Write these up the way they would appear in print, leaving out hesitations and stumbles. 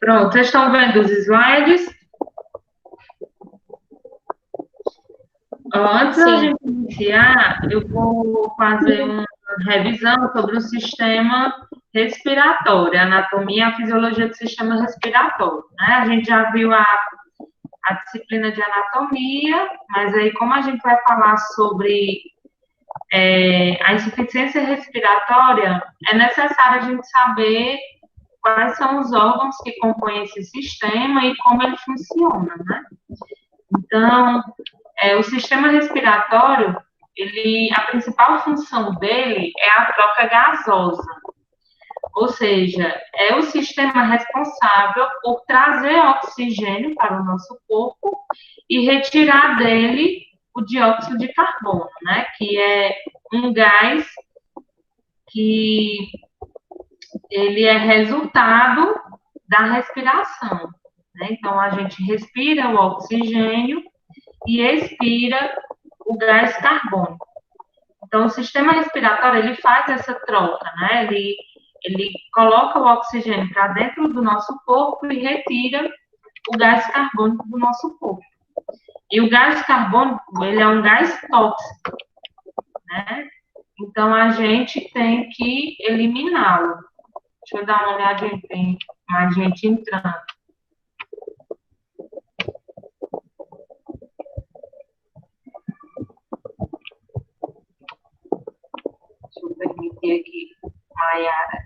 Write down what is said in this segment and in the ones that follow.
Pronto, vocês estão vendo os slides? Antes da gente iniciar, eu vou fazer uma revisão sobre o sistema respiratório, a anatomia e a fisiologia do sistema respiratório, né? A gente já viu a disciplina de anatomia, mas aí como a gente vai falar sobre a insuficiência respiratória, é necessário a gente saber quais são os órgãos que compõem esse sistema e como ele funciona, né? Então, o sistema respiratório, a principal função dele é a troca gasosa, ou seja, é o sistema responsável por trazer oxigênio para o nosso corpo e retirar dele o dióxido de carbono, né, que é um gás que ele é resultado da respiração, né? Então, a gente respira o oxigênio e expira o gás carbônico. Então, o sistema respiratório, ele faz essa troca, né? Ele coloca o oxigênio para dentro do nosso corpo e retira o gás carbônico do nosso corpo. E o gás carbônico, ele é um gás tóxico, né? Então, a gente tem que eliminá-lo. Deixa eu dar uma olhadinha, tem mais gente entrando. Deixa eu permitir aqui, Maiara.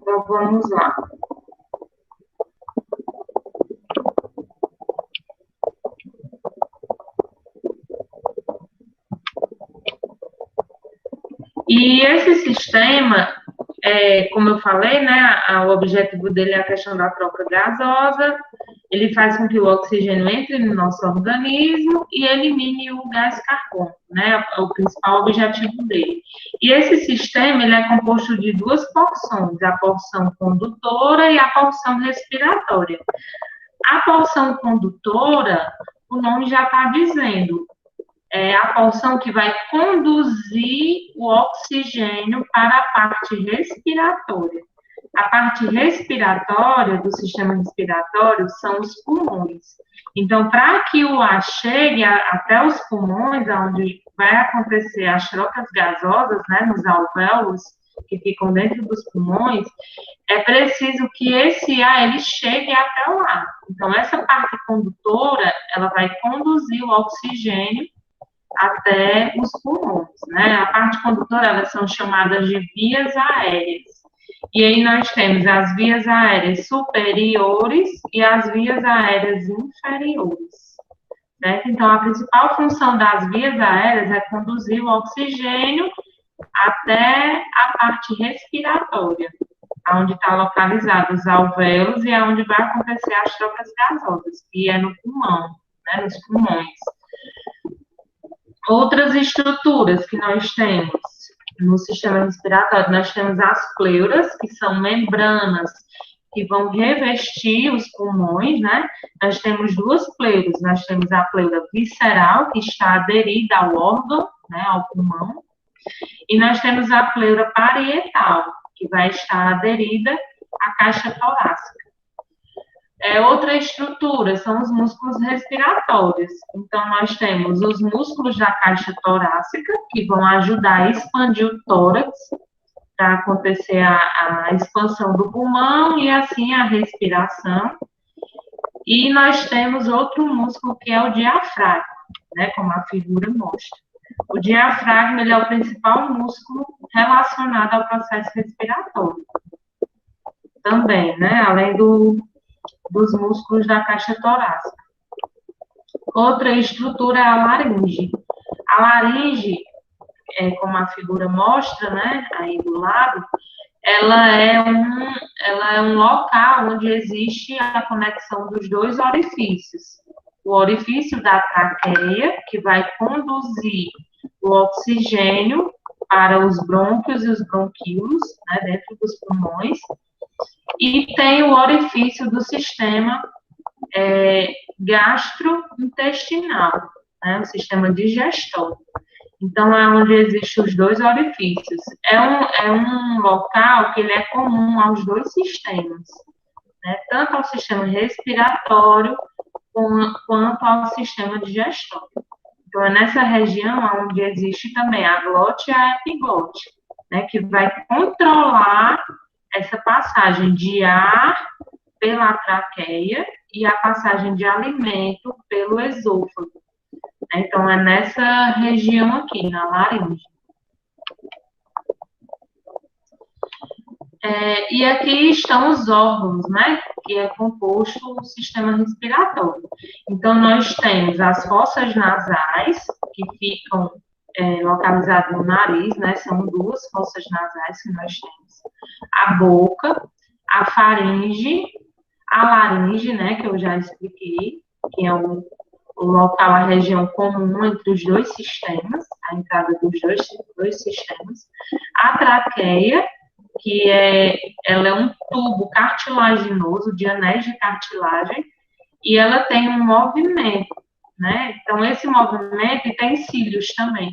Então, vamos lá. E esse sistema, como eu falei, né, o objetivo dele é a questão da troca gasosa, ele faz com que o oxigênio entre no nosso organismo e elimine o gás carbônico, né, é o principal objetivo dele. E esse sistema, ele é composto de duas porções, a porção condutora e a porção respiratória. A porção condutora, o nome já está dizendo, é a porção que vai conduzir o oxigênio para a parte respiratória. A parte respiratória do sistema respiratório são os pulmões. Então, para que o ar chegue até os pulmões, onde vai acontecer as trocas gasosas, né, nos alvéolos que ficam dentro dos pulmões, é preciso que esse ar ele chegue até o ar. Então, essa parte condutora, ela vai conduzir o oxigênio até os pulmões, né? A parte condutora, elas são chamadas de vias aéreas. E aí nós temos as vias aéreas superiores e as vias aéreas inferiores, certo? Então, a principal função das vias aéreas é conduzir o oxigênio até a parte respiratória, onde está localizado os alvéolos e onde vai acontecer as trocas gasosas, que é no pulmão, né? Nos pulmões. Outras estruturas que nós temos no sistema respiratório, nós temos as pleuras, que são membranas que vão revestir os pulmões, né? Nós temos duas pleuras, nós temos a pleura visceral, que está aderida ao órgão, né, ao pulmão, e nós temos a pleura parietal, que vai estar aderida à caixa torácica. Outra estrutura são os músculos respiratórios. Então, nós temos os músculos da caixa torácica, que vão ajudar a expandir o tórax, para acontecer a expansão do pulmão e, assim, a respiração. E nós temos outro músculo, que é o diafragma, né, como a figura mostra. O diafragma, ele é o principal músculo relacionado ao processo respiratório. Também, né, além dos músculos da caixa torácica. Outra estrutura é a laringe. A laringe, como a figura mostra, né, aí do lado, ela é um local onde existe a conexão dos dois orifícios. O orifício da traqueia, que vai conduzir o oxigênio para os brônquios e os bronquíolos, né, dentro dos pulmões, E tem o orifício do sistema gastrointestinal, né, o sistema digestório. Então, é onde existem os dois orifícios. É um local que ele é comum aos dois sistemas, né, tanto ao sistema respiratório quanto ao sistema digestório. Então, é nessa região onde existe também a glote e a epiglote, né, que vai controlar essa passagem de ar pela traqueia e a passagem de alimento pelo esôfago. Então, é nessa região aqui, na laringe. E aqui estão os órgãos, né, que é composto o sistema respiratório. Então, nós temos as fossas nasais, que ficam localizadas no nariz, né, são duas fossas nasais que nós temos. A boca, a faringe, a laringe, né, que eu já expliquei, que é o local, a região comum entre os dois sistemas, a entrada dos dois sistemas. A traqueia, ela é um tubo cartilaginoso, de anéis de cartilagem, e ela tem um movimento, né? Então, esse movimento, e tem cílios também,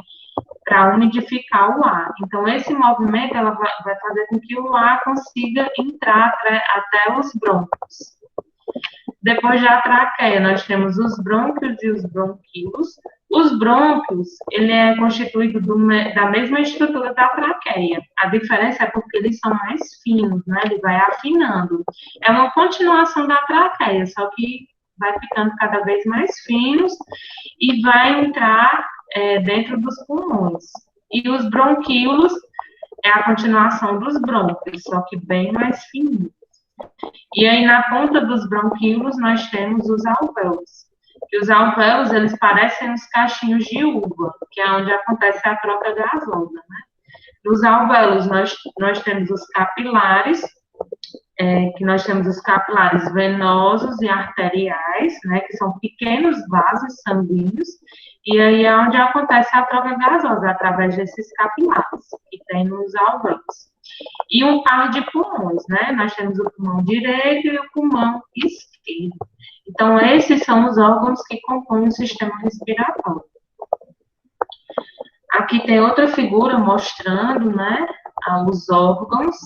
para umidificar o ar. Então, esse movimento, ela vai fazer com que o ar consiga entrar até os brônquios. Depois da traqueia, nós temos os brônquios e os bronquíolos. Os brônquios, ele é constituído da mesma estrutura da traqueia. A diferença é porque eles são mais finos, né? Ele vai afinando. É uma continuação da traqueia, só que vai ficando cada vez mais finos e vai entrar dentro dos pulmões. E os bronquíolos é a continuação dos brônquios, só que bem mais fininhos. E aí, na ponta dos bronquíolos, nós temos os alvéolos. E os alvéolos, eles parecem uns cachinhos de uva, que é onde acontece a troca gasosa, né? Nos alvéolos, nós temos os capilares, que nós temos os capilares venosos e arteriais, né, que são pequenos vasos sanguíneos, e aí é onde acontece a troca gasosa, através desses capilares, que tem nos alvéolos. E um par de pulmões, né? Nós temos o pulmão direito e o pulmão esquerdo. Então, esses são os órgãos que compõem o sistema respiratório. Aqui tem outra figura mostrando, né, os órgãos.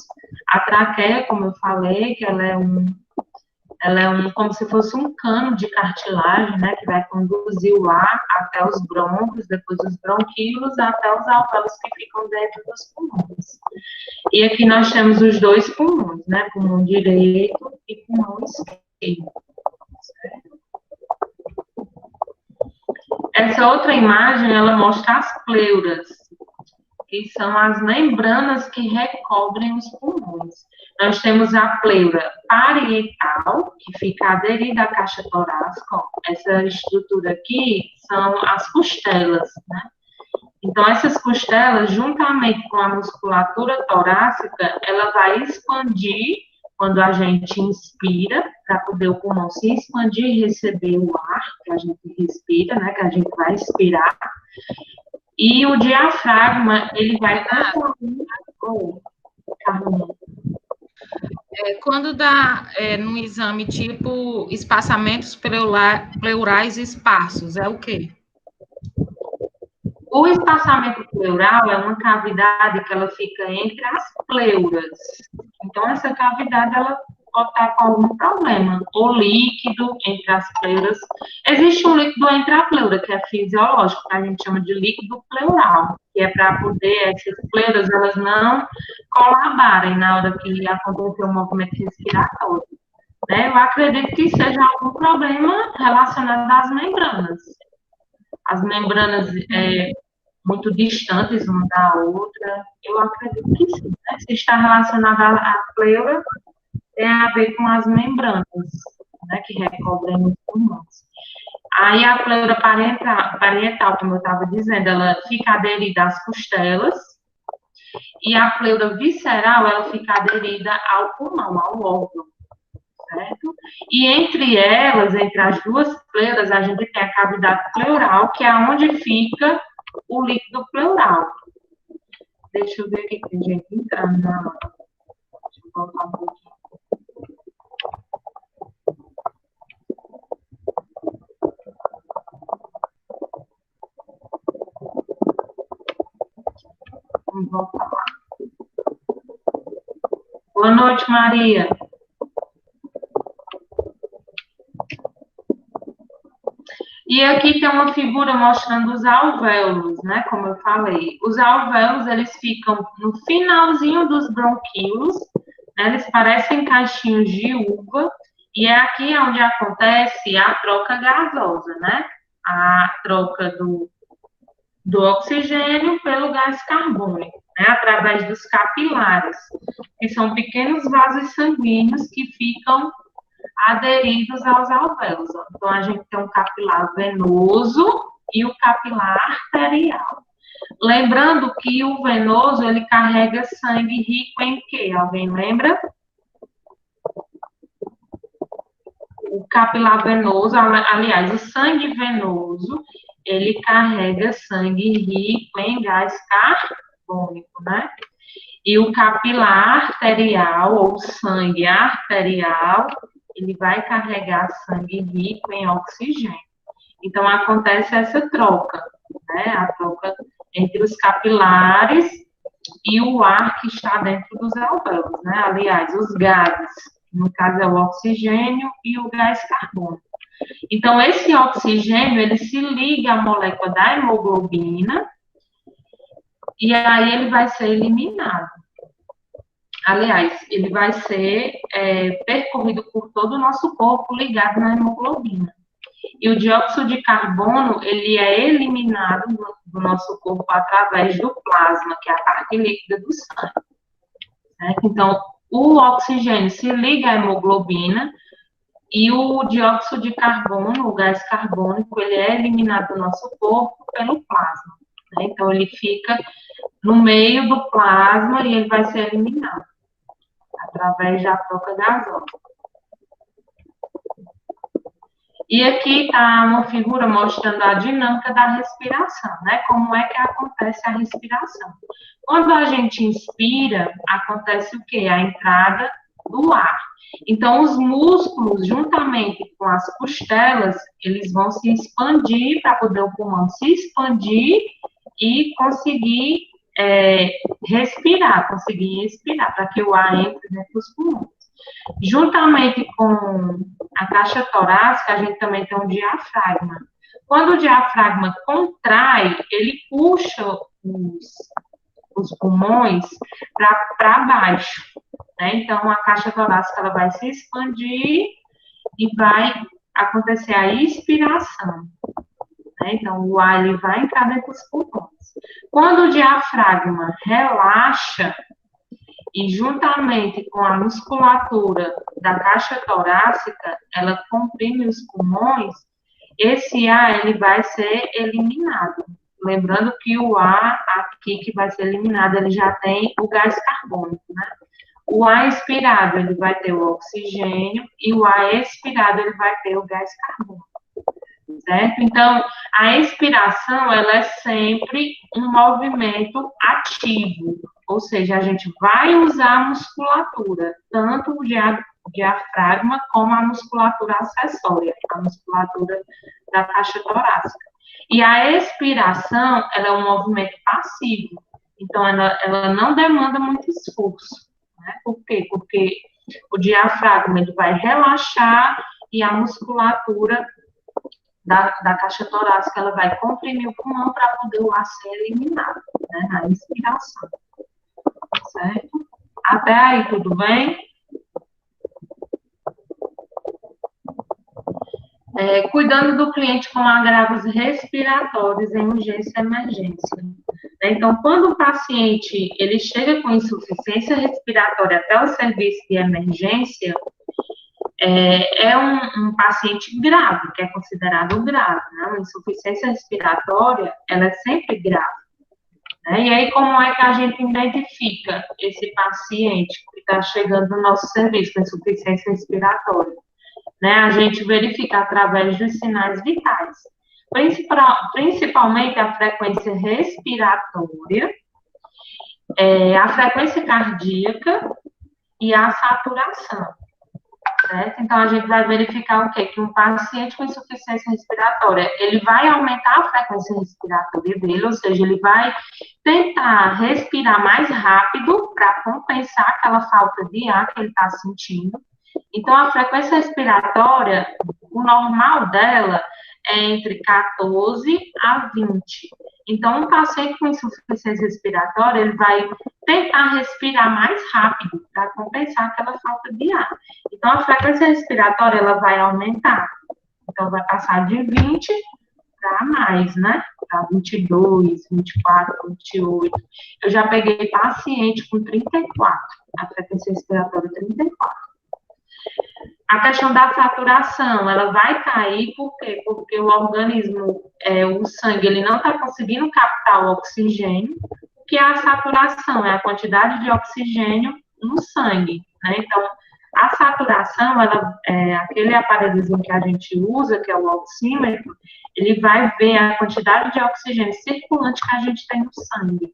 A traqueia, como eu falei, que ela é como se fosse um cano de cartilagem, né, que vai conduzir o ar até os brônquios, depois os bronquíolos, até os alvéolos que ficam dentro dos pulmões. E aqui nós temos os dois pulmões, né, pulmão direito e pulmão esquerdo. Essa outra imagem, ela mostra as pleuras, que são as membranas que recobrem os pulmões. Nós temos a pleura parietal, que fica aderida à caixa torácica. Essa estrutura aqui são as costelas, né? Então, essas costelas, juntamente com a musculatura torácica, ela vai expandir quando a gente inspira, para poder o pulmão se expandir e receber o ar que a gente respira, né, que a gente vai expirar. E o diafragma, ele vai quando dá no exame tipo espaçamentos pleurais esparsos, é o quê? O espaçamento pleural é uma cavidade que ela fica entre as pleuras. Então, essa cavidade, ela pode estar com algum problema. O líquido entre as pleuras. Existe um líquido entre a pleura, que é fisiológico, que a gente chama de líquido pleural, que é para poder essas pleuras, elas não colabarem na hora que acontecer o movimento respiratório. Né? Eu acredito que seja algum problema relacionado às membranas. As membranas muito distantes uma da outra, eu acredito que sim, né? Se está relacionada à pleura, tem a ver com as membranas, né, que recobrem os pulmões. Aí a pleura parietal, como eu estava dizendo, ela fica aderida às costelas, e a pleura visceral, ela fica aderida ao pulmão, ao órgão, certo? E entre elas, entre as duas pleuras, a gente tem a cavidade pleural, que é onde fica o líquido pleural. Deixa eu ver aqui, tem gente entrando na... Deixa eu voltar um pouquinho. vou falar. Boa noite, Maria. E aqui tem uma figura mostrando os alvéolos, né? Como eu falei. Os alvéolos, eles ficam no finalzinho dos bronquíolos, né? Eles parecem caixinhos de uva, e é aqui onde acontece a troca gasosa, né? A troca do oxigênio pelo gás carbônico, né? Através dos capilares, que são pequenos vasos sanguíneos que ficam aderidos aos alvéolos. Então, a gente tem um capilar venoso e o capilar arterial. Lembrando que o venoso, ele carrega sangue rico em quê? Alguém lembra? O capilar venoso, aliás, o sangue venoso, ele carrega sangue rico em gás carbônico, né? E o capilar arterial, ou sangue arterial, ele vai carregar sangue rico em oxigênio. Então, acontece essa troca, né? A troca entre os capilares e o ar que está dentro dos alvéolos, né? Aliás, os gases, no caso é o oxigênio e o gás carbônico. Então, esse oxigênio, ele se liga à molécula da hemoglobina e aí ele vai ser eliminado. Aliás, ele vai ser percorrido por todo o nosso corpo ligado na hemoglobina. E o dióxido de carbono, ele é eliminado do nosso corpo através do plasma, que é a parte líquida do sangue. Certo? Então, o oxigênio se liga à hemoglobina e o dióxido de carbono, o gás carbônico, ele é eliminado do nosso corpo pelo plasma. Né? Então, ele fica no meio do plasma e ele vai ser eliminado através da troca gasosa. E aqui está uma figura mostrando a dinâmica da respiração, né? Como é que acontece a respiração. Quando a gente inspira, acontece o quê? A entrada do ar. Então, os músculos, juntamente com as costelas, eles vão se expandir para poder o pulmão se expandir e conseguir respirar, para que o ar entre dentro dos pulmões. Juntamente com a caixa torácica, a gente também tem um diafragma. Quando o diafragma contrai, ele puxa os pulmões para baixo. Né? Então, a caixa torácica ela vai se expandir e vai acontecer a expiração. Né? Então, o ar ele vai entrar dentro dos pulmões. Quando o diafragma relaxa, e juntamente com a musculatura da caixa torácica, ela comprime os pulmões, esse ar ele vai ser eliminado. Lembrando que o ar aqui que vai ser eliminado, ele já tem o gás carbônico, né? O ar inspirado, ele vai ter o oxigênio, e o ar expirado, ele vai ter o gás carbônico. Certo? Então, a expiração, ela é sempre um movimento ativo, ou seja, a gente vai usar a musculatura, tanto o diafragma como a musculatura acessória, a musculatura da caixa torácica. E a expiração, ela é um movimento passivo, então ela não demanda muito esforço. Né? Por quê? Porque o diafragma ele vai relaxar e a musculatura da caixa torácica, ela vai comprimir o pulmão para poder o ar ser eliminado, né, na inspiração. Certo? Até aí, tudo bem? Cuidando do cliente com agravos respiratórios em urgência e emergência. Então, quando o paciente ele chega com insuficiência respiratória até o serviço de emergência, é um paciente grave, que é considerado grave, né? Uma insuficiência respiratória, ela é sempre grave. Né? E aí, como é que a gente identifica esse paciente que está chegando no nosso serviço com insuficiência respiratória? Né? A gente verifica através dos sinais vitais, principalmente a frequência respiratória, a frequência cardíaca e a saturação. certo? Então, a gente vai verificar o quê? Que um paciente com insuficiência respiratória, ele vai aumentar a frequência respiratória dele, ou seja, ele vai tentar respirar mais rápido para compensar aquela falta de ar que ele está sentindo. Então, a frequência respiratória, o normal dela é entre 14 a 20. Então, um paciente com insuficiência respiratória, ele vai tentar respirar mais rápido para compensar aquela falta de ar. Então, a frequência respiratória, ela vai aumentar. Então, vai passar de 20 para mais, né? Para 22, 24, 28. Eu já peguei paciente com 34, a frequência respiratória 34. A questão da saturação, ela vai cair, por quê? Porque o organismo, o sangue, ele não está conseguindo captar o oxigênio, que é a saturação, é a quantidade de oxigênio no sangue, né? Então, a saturação, aquele aparelhozinho que a gente usa, que é o oxímetro, ele vai ver a quantidade de oxigênio circulante que a gente tem no sangue,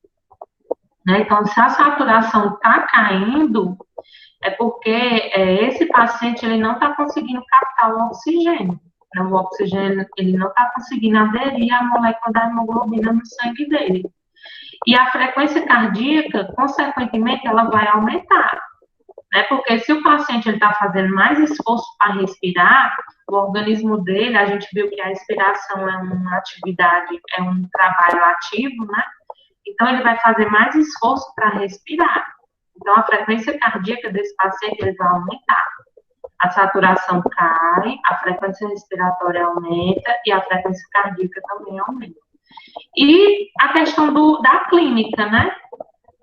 né? Então, se a saturação está caindo, é porque esse paciente ele não está conseguindo captar o oxigênio. Né? O oxigênio ele não está conseguindo aderir à molécula da hemoglobina no sangue dele. E a frequência cardíaca, consequentemente, ela vai aumentar. Né? Porque se o paciente está fazendo mais esforço para respirar, o organismo dele, a gente viu que a respiração é uma atividade, é um trabalho ativo, né? Então, ele vai fazer mais esforço para respirar. Então, a frequência cardíaca desse paciente ele vai aumentar. A saturação cai, a frequência respiratória aumenta e a frequência cardíaca também aumenta. E a questão da clínica, né?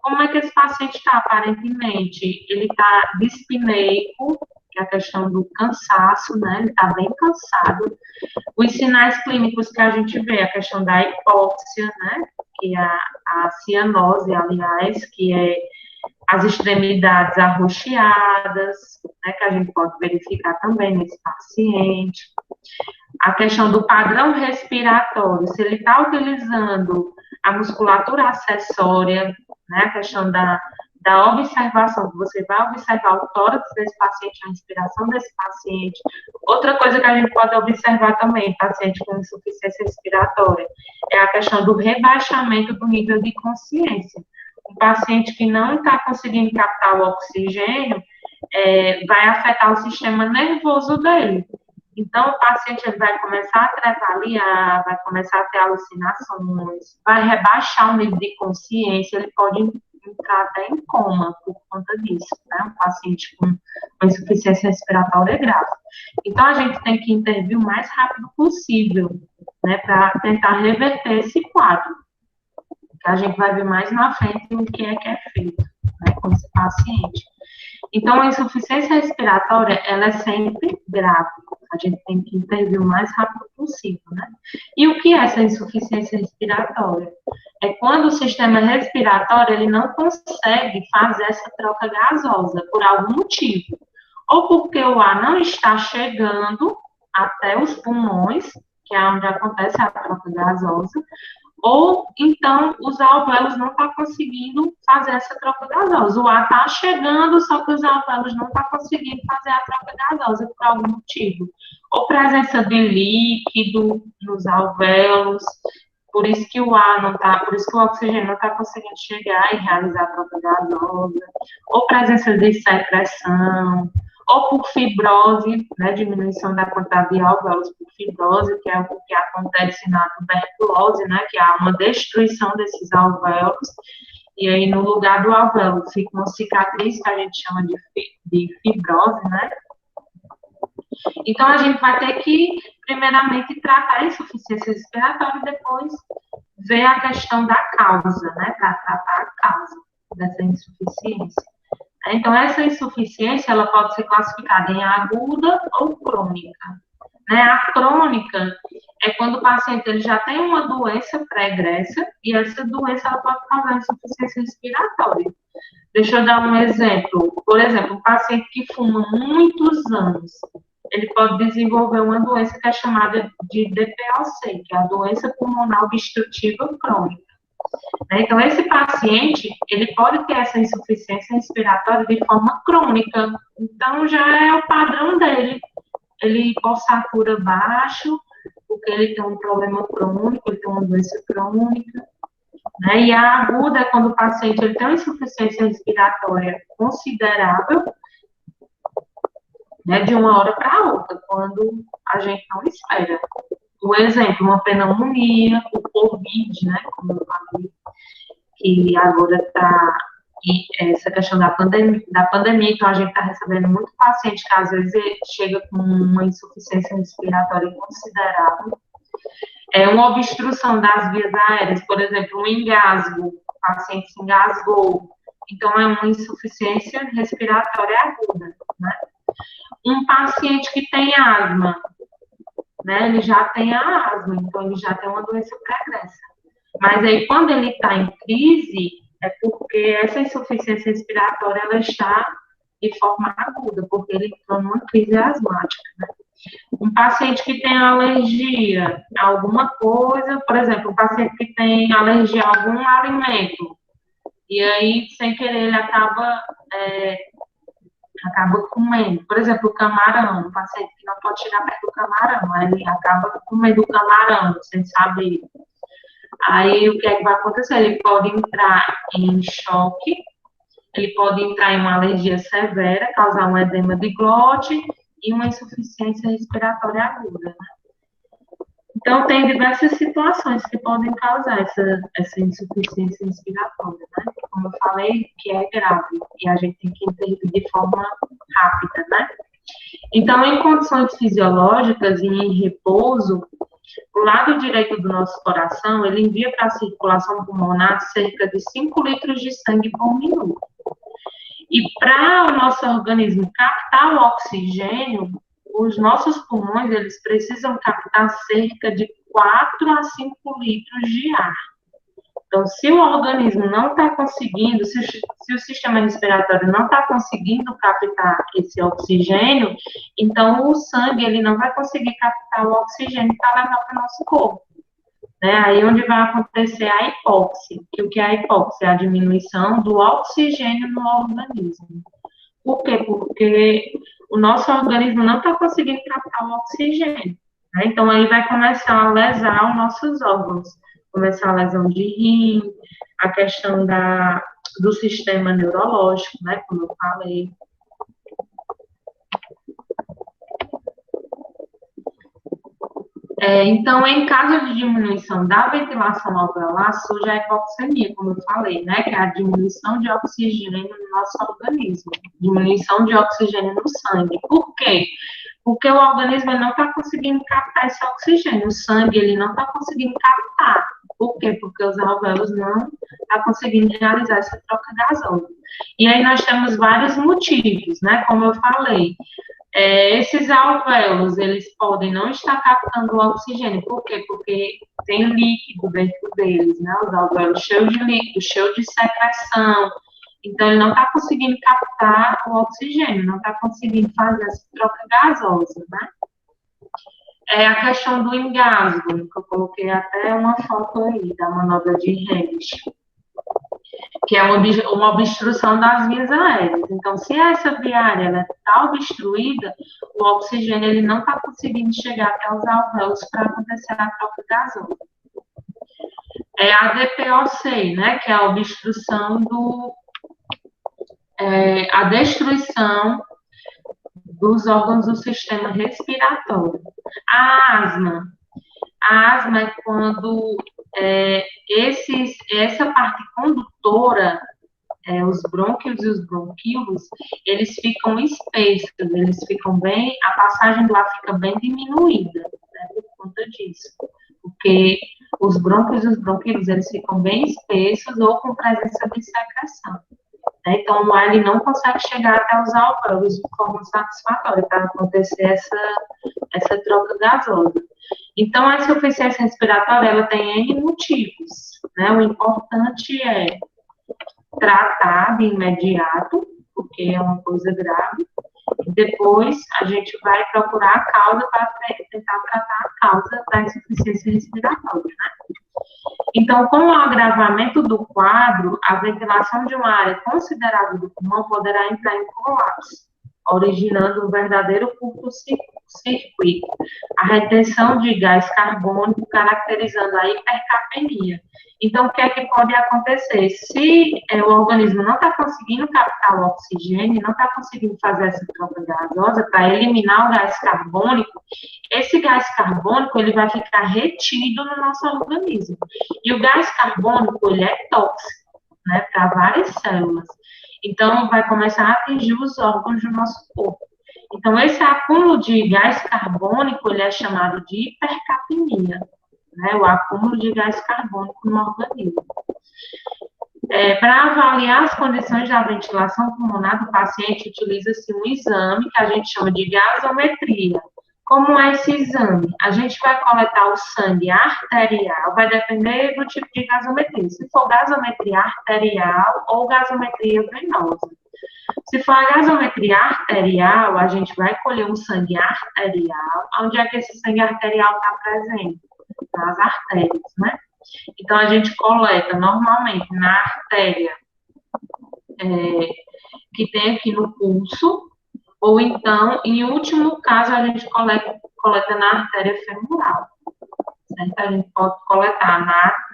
Como é que esse paciente está, aparentemente? Ele está dispneico, que é a questão do cansaço, né? Ele está bem cansado. Os sinais clínicos que a gente vê, a questão da hipóxia, né? Que é a cianose, aliás, que é as extremidades arroxeadas, né, que a gente pode verificar também nesse paciente. A questão do padrão respiratório, se ele está utilizando a musculatura acessória, né, a questão da observação, que você vai observar o tórax desse paciente, a respiração desse paciente. Outra coisa que a gente pode observar também, paciente com insuficiência respiratória, é a questão do rebaixamento do nível de consciência. Um paciente que não está conseguindo captar o oxigênio vai afetar o sistema nervoso dele. Então, o paciente ele vai começar a trevaliar, vai começar a ter alucinações, vai rebaixar o nível de consciência, ele pode entrar até em coma por conta disso, né? Um paciente com insuficiência respiratória grave. Então, a gente tem que intervir o mais rápido possível, né, para tentar reverter esse quadro. Que a gente vai ver mais na frente o que é feito, né, com esse paciente. Então, a insuficiência respiratória, ela é sempre grave. A gente tem que intervir o mais rápido possível, né? E o que é essa insuficiência respiratória? É quando o sistema respiratório, ele não consegue fazer essa troca gasosa, por algum motivo. Ou porque o ar não está chegando até os pulmões, que é onde acontece a troca gasosa, ou então os alvéolos não estão conseguindo fazer essa troca gasosa. O ar está chegando, só que os alvéolos não estão conseguindo fazer a troca gasosa por algum motivo. Ou presença de líquido nos alvéolos, por isso que o ar não está, por isso que o oxigênio não está conseguindo chegar e realizar a troca gasosa. Ou presença de secreção, ou por fibrose, né, diminuição da quantidade de alvéolos por fibrose, que é o que acontece na tuberculose, né, que há uma destruição desses alvéolos, e aí no lugar do alvéolo fica uma cicatriz que a gente chama de fibrose, né. Então, a gente vai ter que, primeiramente, tratar a insuficiência respiratória e depois ver a questão da causa, né, para tratar a causa dessa insuficiência. Então, essa insuficiência, ela pode ser classificada em aguda ou crônica. Né? A crônica é quando o paciente ele já tem uma doença pregressa e essa doença ela pode causar insuficiência respiratória. Deixa eu dar um exemplo. Por exemplo, um paciente que fuma muitos anos, ele pode desenvolver uma doença que é chamada de DPOC, que é a doença pulmonar obstrutiva crônica. Né? Então, esse paciente, ele pode ter essa insuficiência respiratória de forma crônica. Então, já é o padrão dele. Ele pulsatura baixo, porque ele tem um problema crônico, ele tem uma doença crônica. Né? E a aguda é quando o paciente ele tem uma insuficiência respiratória considerável, né, de uma hora para outra, quando a gente não espera. Um exemplo, uma pneumonia, o Covid, né, como eu falei, que agora está essa questão da pandemia, então a gente está recebendo muito paciente que às vezes chega com uma insuficiência respiratória considerável. É uma obstrução das vias aéreas, por exemplo, um engasgo, o paciente se engasgou, então é uma insuficiência respiratória aguda, né? Um paciente que tem asma, né, ele já tem a asma, então ele já tem uma doença pregressa. Mas aí, quando ele está em crise, é porque essa insuficiência respiratória, ela está de forma aguda, porque ele está numa crise asmática, né? Um paciente que tem alergia a alguma coisa, por exemplo, um paciente que tem alergia a algum alimento, e aí, sem querer, ele acaba comendo. Por exemplo, o camarão, um paciente que não pode chegar perto do camarão, aí ele acaba comendo o camarão, sem saber. Aí, o que é que vai acontecer? Ele pode entrar em choque, ele pode entrar em uma alergia severa, causar um edema de glote e uma insuficiência respiratória aguda, né? Então, tem diversas situações que podem causar essa insuficiência respiratória, né? Como eu falei, que é grave, e a gente tem que intervir de forma rápida, né? Então, em condições fisiológicas e em repouso, o lado direito do nosso coração, ele envia para a circulação pulmonar cerca de 5 litros de sangue por minuto. E para o nosso organismo captar o oxigênio, os nossos pulmões, eles precisam captar cerca de 4 a 5 litros de ar. Então, se o organismo não está conseguindo, se o sistema respiratório não está conseguindo captar esse oxigênio, então o sangue ele não vai conseguir captar o oxigênio para levar para o nosso corpo. Né? Aí onde vai acontecer a hipóxia. Que o que é a hipóxia? É a diminuição do oxigênio no organismo. Por quê? Porque o nosso organismo não está conseguindo captar o oxigênio. Né? Então, aí vai começar a lesar os nossos órgãos. Começar a lesão de rim, a questão do sistema neurológico, né? Como eu falei. Então, em caso de diminuição da ventilação alveolar, surge a hipoxemia, como eu falei, né? Que é a diminuição de oxigênio no nosso organismo, diminuição de oxigênio no sangue. Por quê? Porque o organismo não está conseguindo captar esse oxigênio, o sangue ele não está conseguindo captar. Por quê? Porque os alvéolos não estão conseguindo realizar essa troca gasosa. E aí nós temos vários motivos, né? Como eu falei. Esses alvéolos, eles podem não estar captando o oxigênio. Por quê? Porque tem líquido dentro deles, né? Os alvéolos cheios de líquido, cheios de secreção. Então, ele não está conseguindo captar o oxigênio, não está conseguindo fazer essa troca gasosa, né? É a questão do engasgo, que eu coloquei até uma foto aí da manobra de Heimlich, que é uma obstrução das vias aéreas. Então, se essa via aérea está obstruída, o oxigênio ele não está conseguindo chegar até os alvéolos para acontecer a troca gasosa. É a DPOC, né, que é a obstrução a destruição dos órgãos do sistema respiratório. A asma é quando essa parte condutora, os brônquios e os bronquíolos, eles ficam espessos, eles ficam bem, a passagem do ar fica bem diminuída, né, por conta disso. Porque os brônquios e os bronquíolos, eles ficam bem espessos ou com presença de secreção. Né? Então, o ar ele não consegue chegar até os alvéolos de forma satisfatória para acontecer essa troca gasosa. Então, a insuficiência respiratória, ela tem N motivos, né? O importante é tratar de imediato, porque é uma coisa grave, e depois a gente vai procurar a causa para tentar tratar a causa da insuficiência respiratória, né? Então, com o agravamento do quadro, a ventilação de uma área considerável do pulmão poderá entrar em colapso, originando um verdadeiro curto-circuito, a retenção de gás carbônico, caracterizando a hipercapnia. Então, o que é que pode acontecer? Se o organismo não está conseguindo captar o oxigênio, não está conseguindo fazer essa troca gasosa para eliminar o gás carbônico, esse gás carbônico ele vai ficar retido no nosso organismo. E o gás carbônico ele é tóxico, né, para várias células. Então, vai começar a atingir os órgãos do nosso corpo. Então, esse acúmulo de gás carbônico ele é chamado de hipercapnia, né, o acúmulo de gás carbônico no organismo. Para avaliar as condições da ventilação pulmonar do paciente, utiliza-se um exame que a gente chama de gasometria. Como é esse exame? A gente vai coletar o sangue arterial, vai depender do tipo de gasometria. Se for gasometria arterial ou gasometria venosa. Se for a gasometria arterial, a gente vai colher um sangue arterial. Onde é que esse sangue arterial está presente? Nas artérias, né? Então, a gente coleta normalmente na artéria que tem aqui no pulso, ou então, em último caso, a gente coleta na artéria femoral. Certo? A gente pode coletar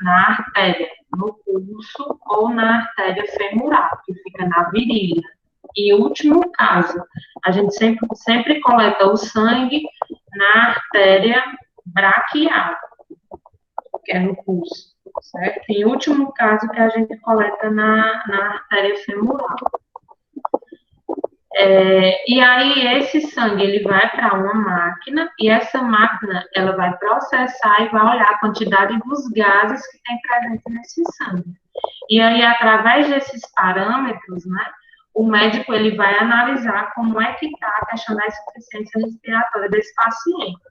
na artéria, no pulso, ou na artéria femoral, que fica na virilha. Em último caso, a gente sempre coleta o sangue na artéria braquial, que é no pulso, certo? Em último caso, que a gente coleta na artéria femoral. E aí, esse sangue, ele vai para uma máquina, e essa máquina, ela vai processar e vai olhar a quantidade dos gases que tem presente nesse sangue. E aí, através desses parâmetros, né, o médico, ele vai analisar como é que está a questão da insuficiência respiratória desse paciente.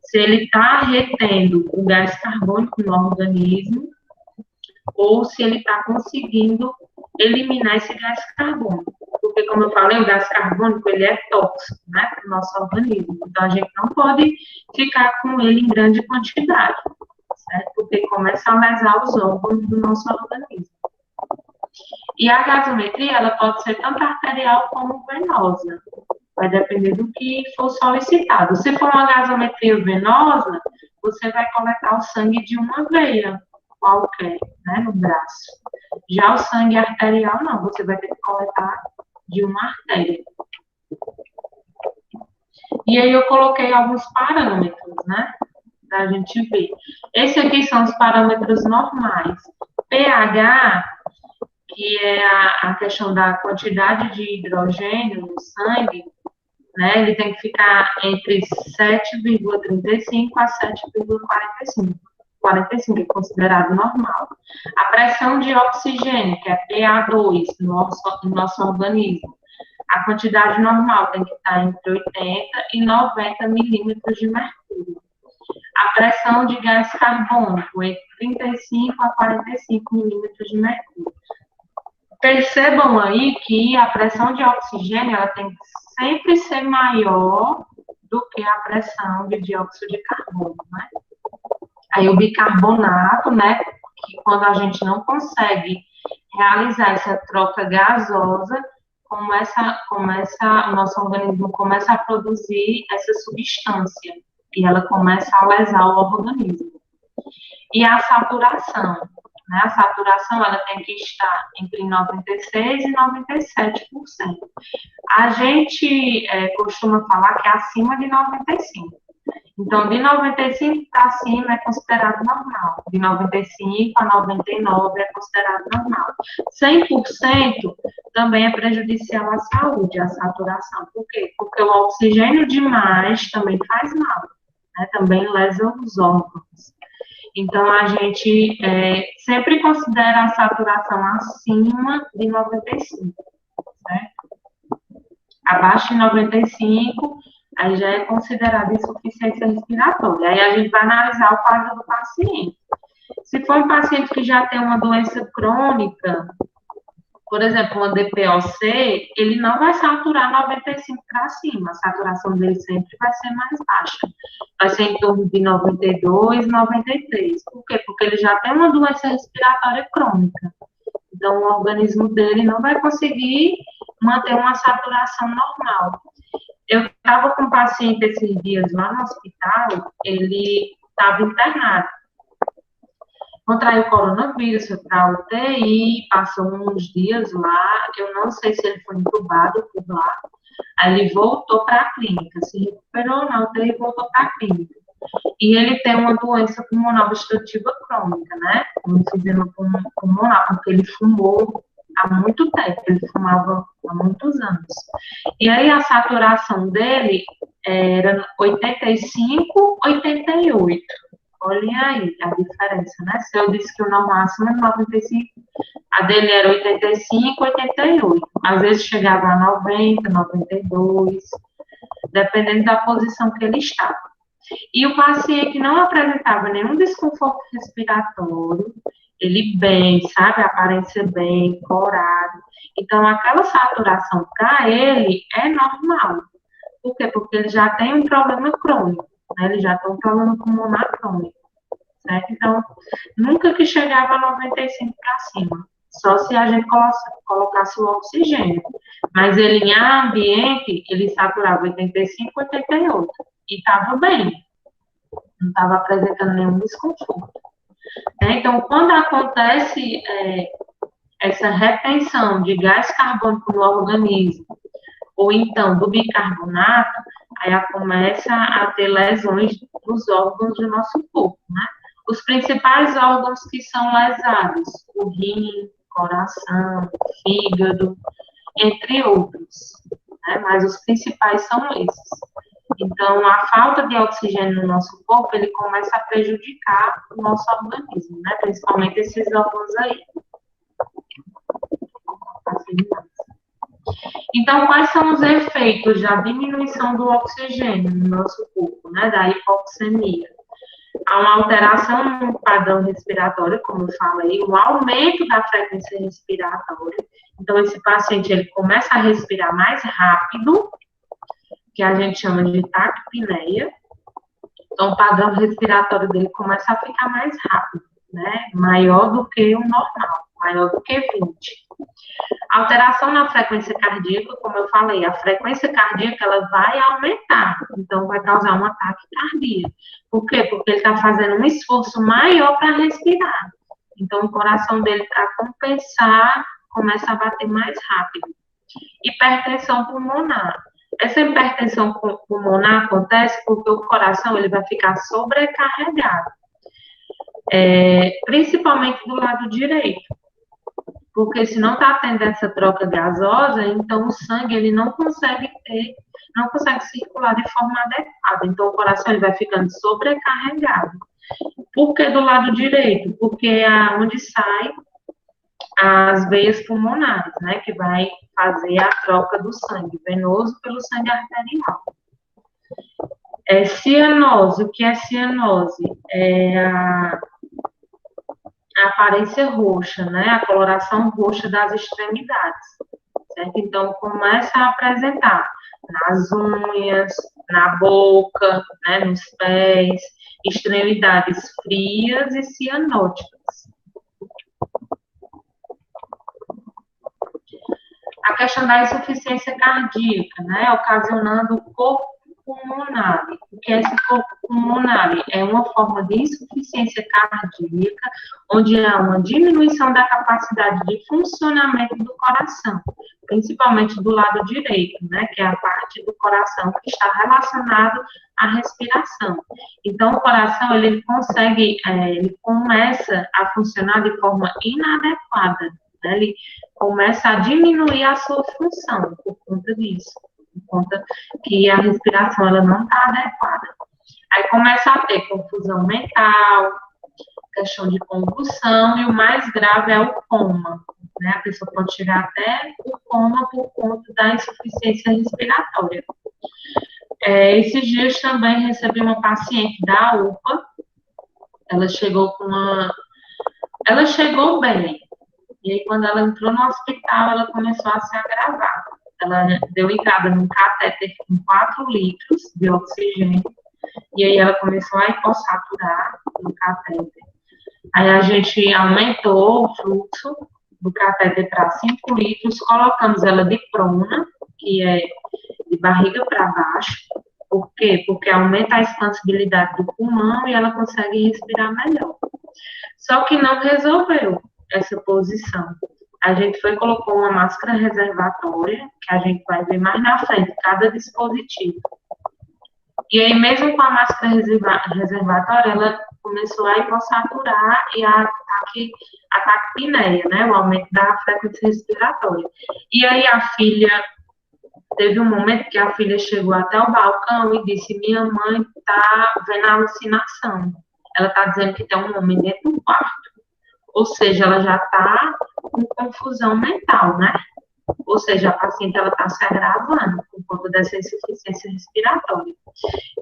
Se ele está retendo o gás carbônico no organismo, ou se ele está conseguindo eliminar esse gás carbônico. Porque, como eu falei, o gás carbônico, ele é tóxico, né, para o nosso organismo. Então, a gente não pode ficar com ele em grande quantidade, certo? Porque começa a lesar os órgãos do nosso organismo. E a gasometria, ela pode ser tanto arterial como venosa. Vai depender do que for solicitado. Se for uma gasometria venosa, você vai coletar o sangue de uma veia qualquer, né, no braço. Já o sangue arterial, não, você vai ter que coletar de uma artéria. E aí eu coloquei alguns parâmetros, né, pra gente ver. Esse aqui são os parâmetros normais. pH, que é a questão da quantidade de hidrogênio no sangue, né, ele tem que ficar entre 7,35 a 7,45. 45 é considerado normal. A pressão de oxigênio, que é PA2 no nosso organismo, a quantidade normal tem que estar entre 80 e 90 milímetros de mercúrio. A pressão de gás carbônico, entre 35 a 45 milímetros de mercúrio. Percebam aí que a pressão de oxigênio ela tem que sempre ser maior do que a pressão de dióxido de carbono, né? Aí o bicarbonato, né, que quando a gente não consegue realizar essa troca gasosa, o nosso organismo começa a produzir essa substância e ela começa a lesar o organismo. E a saturação, né, a saturação ela tem que estar entre 96% e 97%. A gente costuma falar que é acima de 95%. Então, de 95 para cima é considerado normal. De 95 a 99 é considerado normal. 100% também é prejudicial à saúde, à saturação. Por quê? Porque o oxigênio demais também faz mal, né? Também lesa os órgãos. Então, a gente sempre considera a saturação acima de 95, certo? Abaixo de 95, aí já é considerada insuficiência respiratória. Aí a gente vai analisar o quadro do paciente. Se for um paciente que já tem uma doença crônica, Por exemplo, uma DPOC, ele não vai saturar 95 para cima, a saturação dele sempre vai ser mais baixa. Vai ser em torno de 92, 93. Por quê? Porque ele já tem uma doença respiratória crônica. Então, o organismo dele não vai conseguir manter uma saturação normal. Eu estava com um paciente esses dias lá no hospital, ele estava internado. Contraiu coronavírus, foi para a UTI, passou uns dias lá, eu não sei se ele foi entubado por lá, aí ele voltou para a clínica, se recuperou na UTI e voltou para a clínica. E ele tem uma doença pulmonar obstrutiva crônica, né? Um enfisema pulmonar, porque ele fumou há muito tempo, ele fumava há muitos anos. E aí a saturação dele era 85, 88. Olhem aí a diferença, né? Se eu disse que o normal máximo é 95, a dele era 85, 88. Às vezes chegava a 90, 92, dependendo da posição que ele estava. E o paciente não apresentava nenhum desconforto respiratório, ele bem, sabe? Aparência bem, corado. Então, aquela saturação para ele é normal. Por quê? Porque ele já tem um problema crônico, né? Ele já tem um problema pulmonar crônico, certo? Então, nunca que chegava a 95 para cima. Só se a gente colocasse o oxigênio. Mas ele, em ambiente, ele saturava 85, 88. E estava bem. Não estava apresentando nenhum desconforto. Então, quando acontece essa retenção de gás carbônico no organismo, ou então do bicarbonato, aí começa a ter lesões dos órgãos do nosso corpo, né? Os principais órgãos que são lesados, o rim, coração, fígado, entre outros, né? Mas os principais são esses. Então, a falta de oxigênio no nosso corpo, ele começa a prejudicar o nosso organismo, né? Principalmente esses órgãos aí. Então, quais são os efeitos da diminuição do oxigênio no nosso corpo, né? Da hipoxemia? Há uma alteração no padrão respiratório, como eu falei, um aumento da frequência respiratória. Então, esse paciente, ele começa a respirar mais rápido, que a gente chama de taquipneia. Então, o padrão respiratório dele começa a ficar mais rápido, né? Maior do que o normal, maior do que 20. Alteração na frequência cardíaca, como eu falei, a frequência cardíaca, ela vai aumentar, então vai causar um ataque cardíaco. Por quê? Porque ele está fazendo um esforço maior para respirar. Então, o coração dele, para compensar, começa a bater mais rápido. Hipertensão pulmonar. Essa hipertensão pulmonar acontece porque o coração ele vai ficar sobrecarregado, principalmente do lado direito, porque se não está tendo essa troca gasosa, então o sangue ele não consegue circular de forma adequada, então o coração ele vai ficando sobrecarregado. Por que do lado direito? Porque é onde sai as veias pulmonares, né, que vai fazer a troca do sangue venoso pelo sangue arterial. Cianose, o que é cianose? É a aparência roxa, né, a coloração roxa das extremidades, certo? Então, começa a apresentar nas unhas, na boca, né, nos pés, extremidades frias e cianóticas. A questão da insuficiência cardíaca, né, ocasionando corpo pulmonar. O que é esse corpo pulmonar? É uma forma de insuficiência cardíaca, onde há uma diminuição da capacidade de funcionamento do coração, principalmente do lado direito, né, que é a parte do coração que está relacionado à respiração. Então, o coração, ele começa a funcionar de forma inadequada, né, ele começa a diminuir a sua função por conta disso, por conta que a respiração ela não está adequada. Aí começa a ter confusão mental, questão de convulsão, e o mais grave é o coma, né? A pessoa pode chegar até o coma por conta da insuficiência respiratória. Esses dias também recebi uma paciente da UPA, ela chegou bem, E aí, quando ela entrou no hospital, ela começou a se agravar. Ela deu entrada num catéter com 4 litros de oxigênio, e aí ela começou a hipossaturar no catéter. Aí a gente aumentou o fluxo do catéter para 5 litros, colocamos ela de prona, que é de barriga para baixo. Por quê? Porque aumenta a expansibilidade do pulmão e ela consegue respirar melhor. Só que não resolveu essa posição. A gente foi e colocou uma máscara reservatória, que a gente vai ver mais na frente, cada dispositivo. E aí, mesmo com a máscara reservatória, ela começou a hipossaturar e a taquipneia, né? O aumento da frequência respiratória. E aí, a filha, teve um momento que a filha chegou até o balcão e disse: minha mãe está vendo alucinação. Ela está dizendo que tem um homem dentro do quarto. Ou seja, ela já está com confusão mental, né? Ou seja, a paciente está se agravando por conta dessa insuficiência respiratória.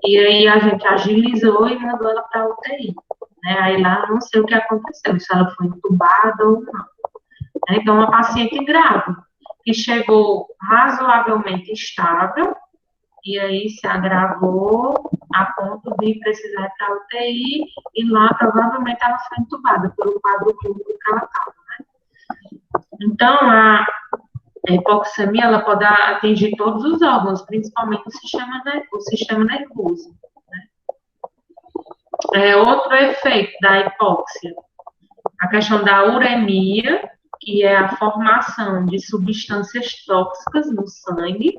E aí a gente agilizou e mandou ela para a UTI. Né? Aí lá não sei o que aconteceu, se ela foi entubada ou não. Né? Então, uma paciente grave, que chegou razoavelmente estável, e aí se agravou a ponto de precisar ir para a UTI, e lá provavelmente ela foi entubada pelo quadro clínico que ela estava. Né? Então, a hipoxemia, ela pode atingir todos os órgãos, principalmente o sistema nervoso. Né? Outro efeito da hipóxia, a questão da uremia, que é a formação de substâncias tóxicas no sangue,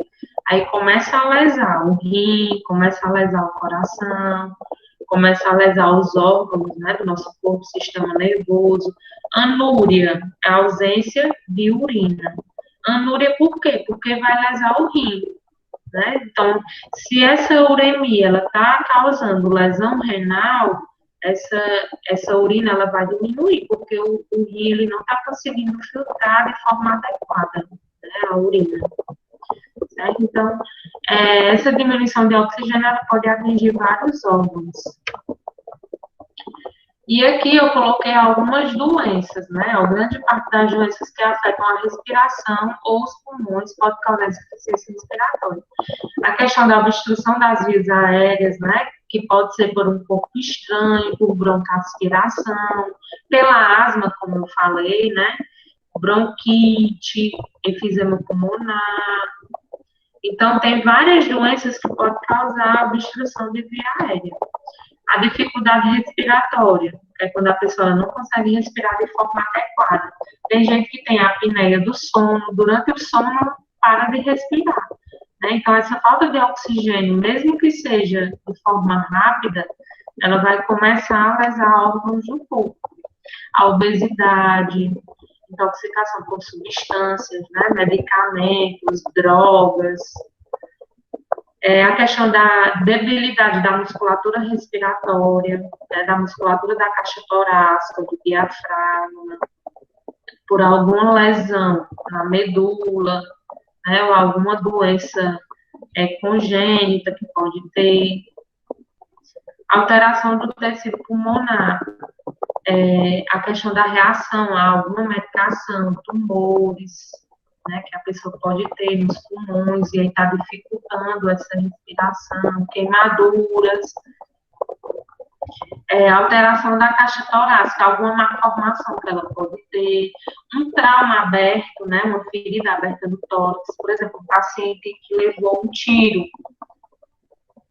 aí começa a lesar o rim, começa a lesar o coração, começa a lesar os órgãos, né, do nosso corpo, sistema nervoso. Anúria, a ausência de urina. Anúria por quê? Porque vai lesar o rim. Né? Então, se essa uremia está causando lesão renal, essa urina ela vai diminuir, porque o rim ele não está conseguindo filtrar de forma adequada, né, a urina. Certo? Então, essa diminuição de oxigênio ela pode atingir vários órgãos. E aqui eu coloquei algumas doenças, né? A grande parte das doenças que afetam a respiração ou os pulmões pode causar insuficiência respiratória. A questão da obstrução das vias aéreas, né? Que pode ser por um corpo estranho, por broncoaspiração, pela asma, como eu falei, né? Bronquite, enfisema pulmonar. Então, tem várias doenças que podem causar obstrução de via aérea. A dificuldade respiratória, é quando a pessoa não consegue respirar de forma adequada. Tem gente que tem a apneia do sono, durante o sono para de respirar. Né? Então, essa falta de oxigênio, mesmo que seja de forma rápida, ela vai começar a lesar órgãos do corpo. A obesidade, intoxicação por substâncias, né? Medicamentos, drogas. A questão da debilidade da musculatura respiratória, né, da musculatura da caixa torácica, do diafragma, por alguma lesão na medula, né, ou alguma doença congênita que pode ter, alteração do tecido pulmonar, a questão da reação a alguma medicação, tumores, né, que a pessoa pode ter nos pulmões e aí está dificultando essa respiração, queimaduras, alteração da caixa torácica, alguma malformação que ela pode ter, um trauma aberto, né, uma ferida aberta no tórax, por exemplo, um paciente que levou um tiro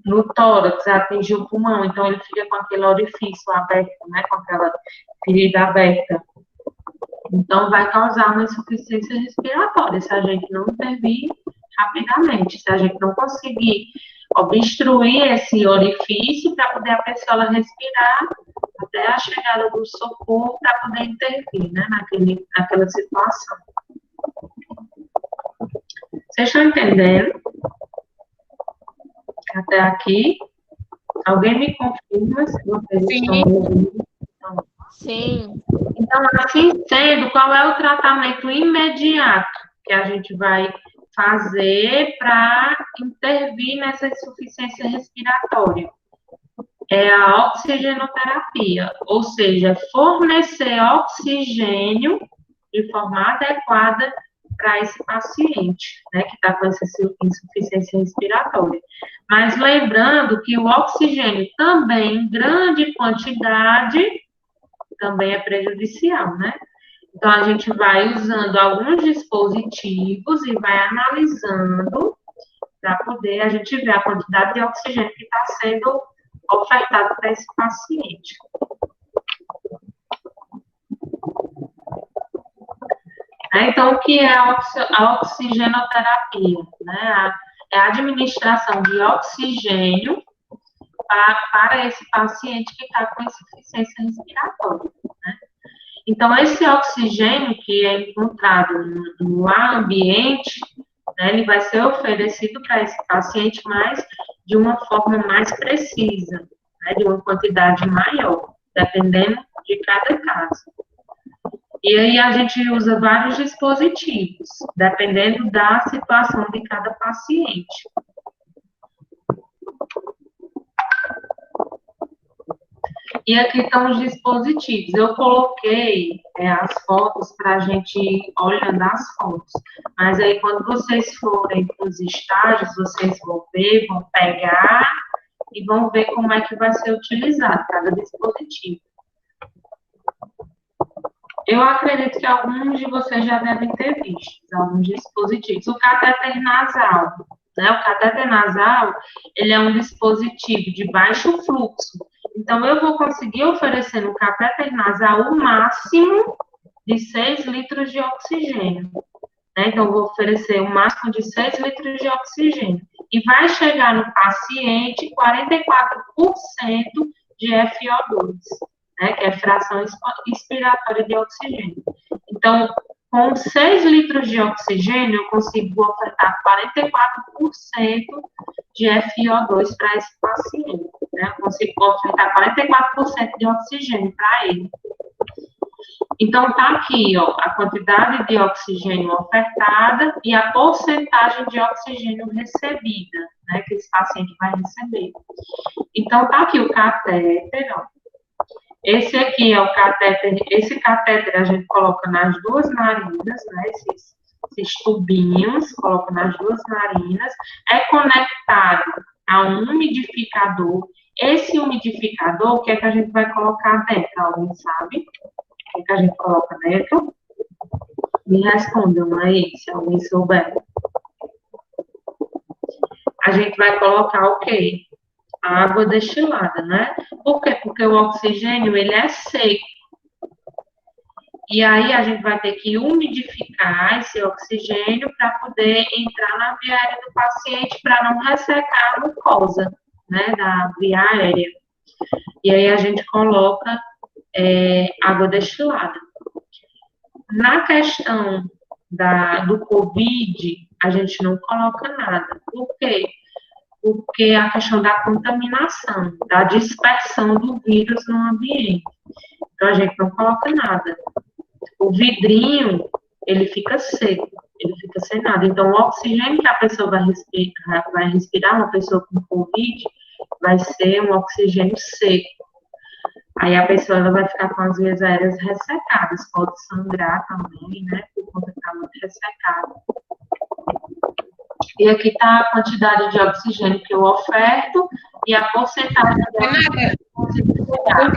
no tórax, atingiu o pulmão, então ele fica com aquele orifício aberto, né, com aquela ferida aberta. Então, vai causar uma insuficiência respiratória se a gente não intervir rapidamente, se a gente não conseguir obstruir esse orifício para poder a pessoa respirar até a chegada do socorro para poder intervir, né, naquela situação. Vocês estão entendendo? Até aqui? Alguém me confirma se vocês estão ouvindo? Sim. Então, assim sendo, qual é o tratamento imediato que a gente vai fazer para intervir nessa insuficiência respiratória? É a oxigenoterapia, ou seja, fornecer oxigênio de forma adequada para esse paciente, né, que está com essa insuficiência respiratória. Mas lembrando que o oxigênio também, em grande quantidade, também é prejudicial, né? Então, a gente vai usando alguns dispositivos e vai analisando para poder a gente ver a quantidade de oxigênio que está sendo ofertado para esse paciente. Então, o que é a oxigenoterapia? Né? É a administração de oxigênio para esse paciente que está com insuficiência respiratória. Né? Então, esse oxigênio que é encontrado no ar ambiente, né, ele vai ser oferecido para esse paciente, mas de uma forma mais precisa, né, de uma quantidade maior, dependendo de cada caso. E aí a gente usa vários dispositivos, dependendo da situação de cada paciente. E aqui estão os dispositivos. Eu coloquei as fotos para a gente ir olhando as fotos. Mas aí, quando vocês forem para os estágios, vocês vão ver, vão pegar e vão ver como é que vai ser utilizado cada dispositivo. Eu acredito que alguns de vocês já devem ter visto alguns dispositivos. O catéter nasal, né? O catéter nasal, ele é um dispositivo de baixo fluxo. Então, eu vou conseguir oferecer no catéter nasal o máximo de 6 litros de oxigênio. Né? Então, eu vou oferecer o máximo de 6 litros de oxigênio. E vai chegar no paciente 44% de FO2. Né, que é fração expiratória de oxigênio. Então, com 6 litros de oxigênio, eu consigo ofertar 44% de FO2 para esse paciente. Né? Eu consigo ofertar 44% de oxigênio para ele. Então, está aqui, ó, a quantidade de oxigênio ofertada e a porcentagem de oxigênio recebida, né, que esse paciente vai receber. Então, está aqui o catéter, ó. Esse aqui é o catéter, esse catéter a gente coloca nas duas narinas, né, esses tubinhos, coloca nas duas narinas, é conectado a um umidificador. Esse umidificador, o que é que a gente vai colocar dentro? Alguém sabe? O que é que a gente coloca dentro? Me respondam aí, se alguém souber. A gente vai colocar o quê? Água destilada, né? Por quê? Porque o oxigênio, ele é seco. E aí, a gente vai ter que umidificar esse oxigênio para poder entrar na via aérea do paciente para não ressecar a mucosa, né, da via aérea. E aí, a gente coloca água destilada. Na questão do COVID, a gente não coloca nada. Por quê? Porque a questão da contaminação, da dispersão do vírus no ambiente. Então, a gente não coloca nada. O vidrinho, ele fica seco, ele fica sem nada. Então, o oxigênio que a pessoa vai respirar, uma pessoa com Covid, vai ser um oxigênio seco. Aí a pessoa ela vai ficar com as vias aéreas ressecadas, pode sangrar também, né, por conta de estar muito ressecado. E aqui está a quantidade de oxigênio que eu oferto e a porcentagem de oxigênio que Por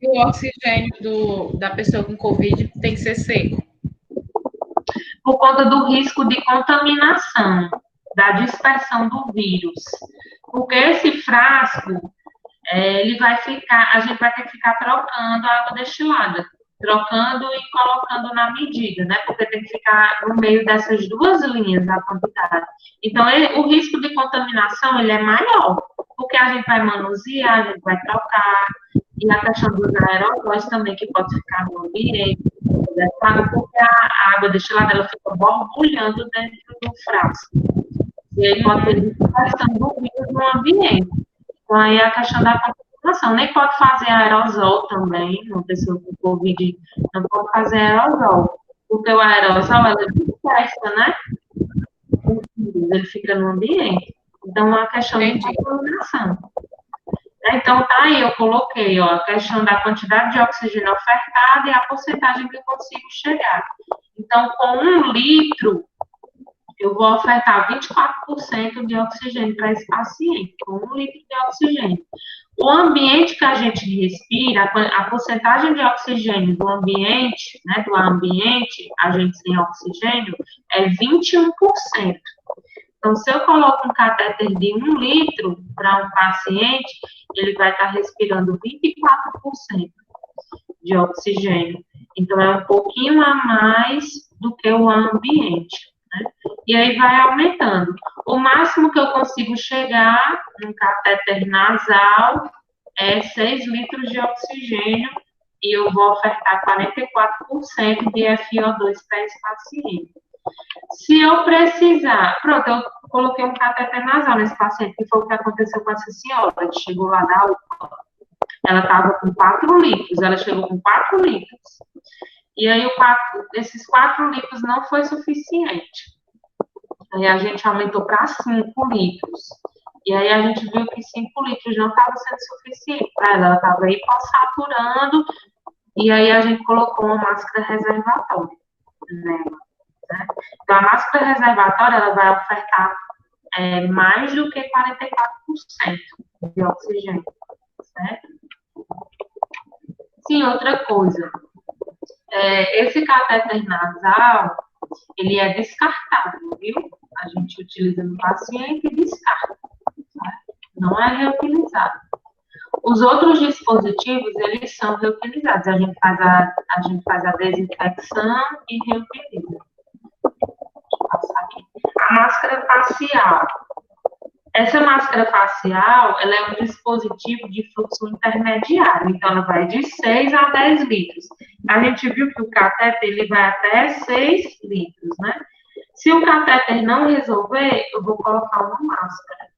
que o oxigênio da pessoa com Covid tem que ser seco? Por conta do risco de contaminação, da dispersão do vírus. Porque esse frasco, ele vai ficar, a gente vai ter que ficar trocando a água destilada. Trocando e colocando na medida, né? Porque tem que ficar no meio dessas duas linhas a quantidade. Então, o risco de contaminação, ele é maior, porque a gente vai manusear, a gente vai trocar, e a questão dos aerossóis também, que pode ficar no ambiente, porque a água destilada, ela fica borbulhando dentro do frasco. E aí pode ter dispersão do vírus no ambiente. Então, aí é a questão da contaminação. Nem pode fazer aerosol também, uma pessoa com Covid não pode fazer aerosol, porque o aerosol, ela dispersa, né? Ele fica no ambiente. Então, é uma questão de contaminação. Então, tá aí, eu coloquei, ó, a questão da quantidade de oxigênio ofertada e a porcentagem que eu consigo chegar. Então, com 1 litro, eu vou ofertar 24% de oxigênio para esse paciente, com 1 litro de oxigênio. O ambiente que a gente respira, a porcentagem de oxigênio do ambiente, né, do ambiente, a gente sem oxigênio, é 21%. Então, se eu coloco um catéter de 1 litro para um paciente, ele vai estar respirando 24% de oxigênio. Então, é um pouquinho a mais do que o ambiente, né? E aí vai aumentando. O máximo que eu consigo chegar num catéter nasal é 6 litros de oxigênio e eu vou ofertar 44% de FiO2 para esse paciente. Se eu precisar, pronto, eu coloquei um cateter nasal nesse paciente, que foi o que aconteceu com essa senhora, que chegou lá da UPA. Ela estava com 4 litros, ela chegou com 4 litros. E aí, esses 4 litros não foi suficiente. Aí a gente aumentou para 5 litros. E aí a gente viu que 5 litros não estava sendo suficiente para ela, ela estava hipossaturando, e aí a gente colocou uma máscara reservatória nela. Né? Então, a máscara reservatória, ela vai ofertar mais do que 44% de oxigênio, certo? Sim, outra coisa, esse catéter nasal, ele é descartável, viu? A gente utiliza no paciente e descarta, certo? Não é reutilizado. Os outros dispositivos, eles são reutilizados. A gente faz a desinfecção e reutiliza. A máscara facial. Essa máscara facial, ela é um dispositivo de fluxo intermediário, então ela vai de 6 a 10 litros. A gente viu que o catéter, ele vai até 6 litros, né? Se o catéter não resolver, eu vou colocar uma máscara.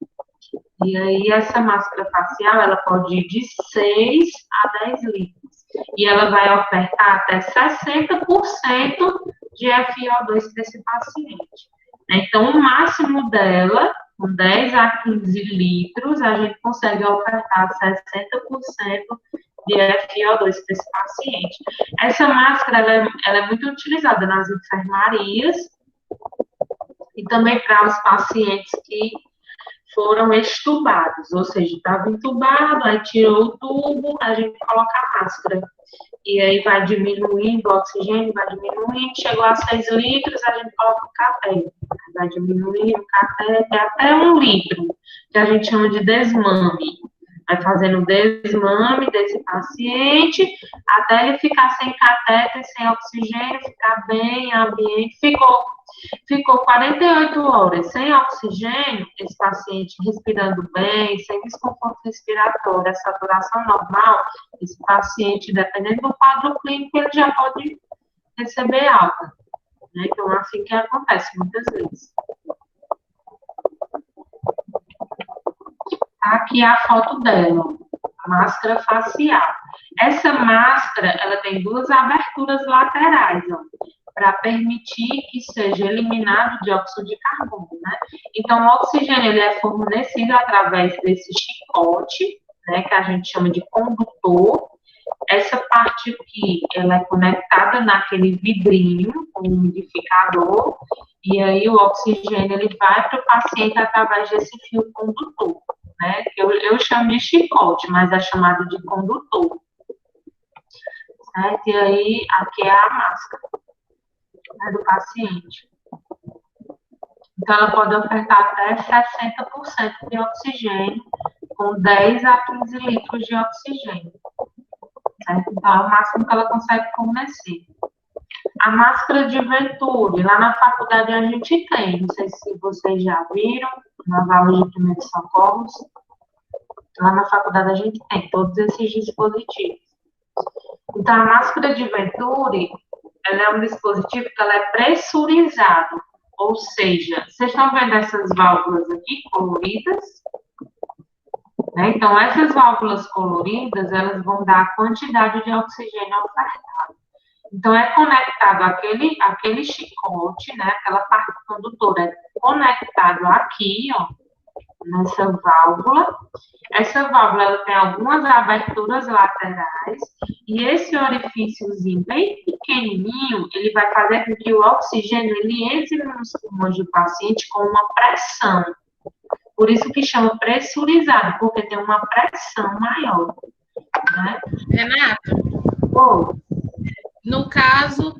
E aí, essa máscara facial, ela pode ir de 6 a 10 litros. E ela vai ofertar até 60% de FiO2 para esse paciente. Então, o máximo dela, com 10 a 15 litros, a gente consegue ofertar 60% de FiO2 para esse paciente. Essa máscara, ela é muito utilizada nas enfermarias e também para os pacientes que foram extubados, ou seja, estava entubado, aí tirou o tubo, a gente coloca a máscara. E aí vai diminuindo o oxigênio, vai diminuindo, chegou a 6 litros, a gente coloca o catéter. Vai diminuindo o catéter até 1 litro, que a gente chama de desmame. Vai fazendo o desmame desse paciente, até ele ficar sem catéter, sem oxigênio, ficar bem, ambiente. Ficou 48 horas sem oxigênio, esse paciente respirando bem, sem desconforto respiratório, a saturação normal, esse paciente, dependendo do quadro clínico, ele já pode receber alta. Né? Então, é assim que acontece muitas vezes. Aqui é a foto dela, a máscara facial. Essa máscara, ela tem 2 aberturas laterais, ó, para permitir que seja eliminado o dióxido de carbono, né? Então, o oxigênio, ele é fornecido através desse chicote, né, que a gente chama de condutor. Essa parte aqui, ela é conectada naquele vidrinho, um umidificador, e aí o oxigênio, ele vai para o paciente através desse fio condutor, né? Eu chamo de chicote, mas é chamado de condutor. Certo? E aí, aqui é a máscara, né, do paciente. Então, ela pode ofertar até 60% de oxigênio, com 10 a 15 litros de oxigênio. Certo? Então, é o máximo que ela consegue fornecer. A máscara de Venturi, lá na faculdade a gente tem, não sei se vocês já viram, nas aulas de primeiros socorros, lá na faculdade a gente tem todos esses dispositivos. Então, a máscara de Venturi, ela é um dispositivo que ela é pressurizado, ou seja, vocês estão vendo essas válvulas aqui, coloridas? Né? Então, essas válvulas coloridas, elas vão dar a quantidade de oxigênio ofertado. Então, é conectado aquele chicote, né? Aquela parte condutora é conectado aqui, ó, nessa válvula. Essa válvula ela tem algumas aberturas laterais e esse orifíciozinho bem pequenininho, ele vai fazer com que o oxigênio ele entre nos pulmões do paciente com uma pressão. Por isso que chama pressurizado, porque tem uma pressão maior, né? Renata, Bom, no caso,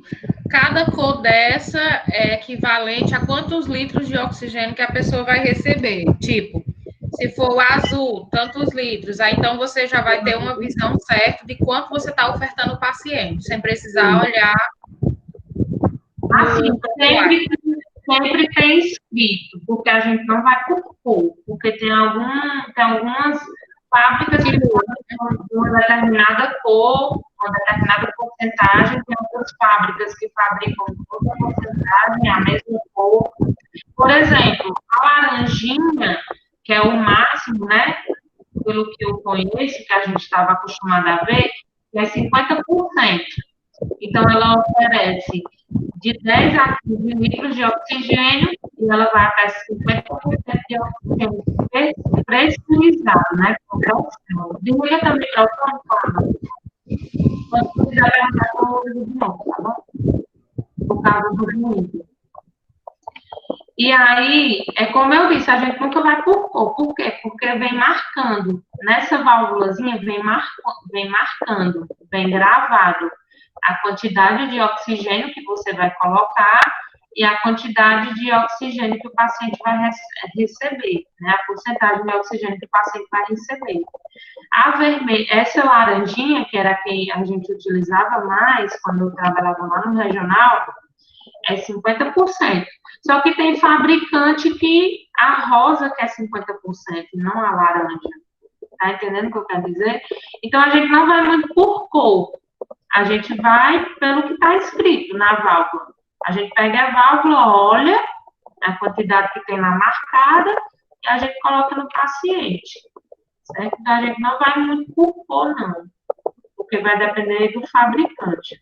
cada cor dessa é equivalente a quantos litros de oxigênio que a pessoa vai receber? Tipo, se for o azul, tantos litros, aí então você já vai ter uma visão certa de quanto você está ofertando ao paciente, sem precisar olhar. assim, sempre tem escrito, porque a gente não vai por cor, porque tem algumas fábricas que fabricam uma determinada cor, uma determinada porcentagem, tem outras fábricas que fabricam outra porcentagem, a mesma cor. Por exemplo, a laranjinha, que é o máximo, né, pelo que eu conheço, que a gente estava acostumado a ver, é 50%. Então, ela oferece de 10 a 15 litros de oxigênio e ela vai até 50% de oxigênio pressurizado, né? Com pressão. Desliga também para o microfone, quando precisar perguntar com o de novo, tá bom? Por causa do ruído. E aí, é como eu disse, a gente nunca vai por cor. Por quê? Porque vem marcando. Nessa válvulazinha, vem marcando, vem gravado a quantidade de oxigênio que você vai colocar e a quantidade de oxigênio que o paciente vai receber, né? A porcentagem de oxigênio que o paciente vai receber. A vermelha, essa laranjinha, que era quem a gente utilizava mais quando eu trabalhava lá no regional, é 50%. Só que tem fabricante que a rosa quer 50%, não a laranja. Tá entendendo o que eu quero dizer? Então, a gente não vai muito por cor. A gente vai pelo que está escrito na válvula. A gente pega a válvula, olha a quantidade que tem lá marcada e a gente coloca no paciente. Certo? Então, a gente não vai muito por cor, não. Porque vai depender do fabricante.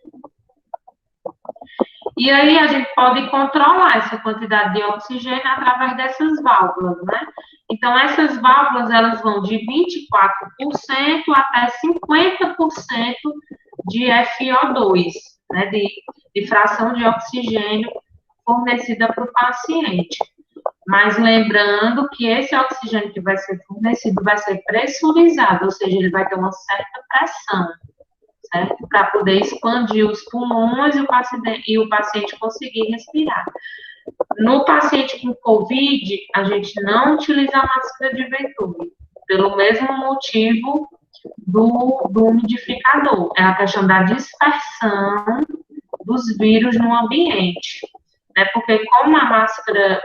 E aí a gente pode controlar essa quantidade de oxigênio através dessas válvulas, né? Então, essas válvulas, elas vão de 24% até 50% de FO2, né? De fração de oxigênio fornecida para o paciente. Mas lembrando que esse oxigênio que vai ser fornecido vai ser pressurizado, ou seja, ele vai ter uma certa pressão, certo? Para poder expandir os pulmões e o paciente conseguir respirar. No paciente com COVID, a gente não utiliza a máscara de Venturi, pelo mesmo motivo do umidificador. É a questão da dispersão dos vírus no ambiente. Né? Porque como a máscara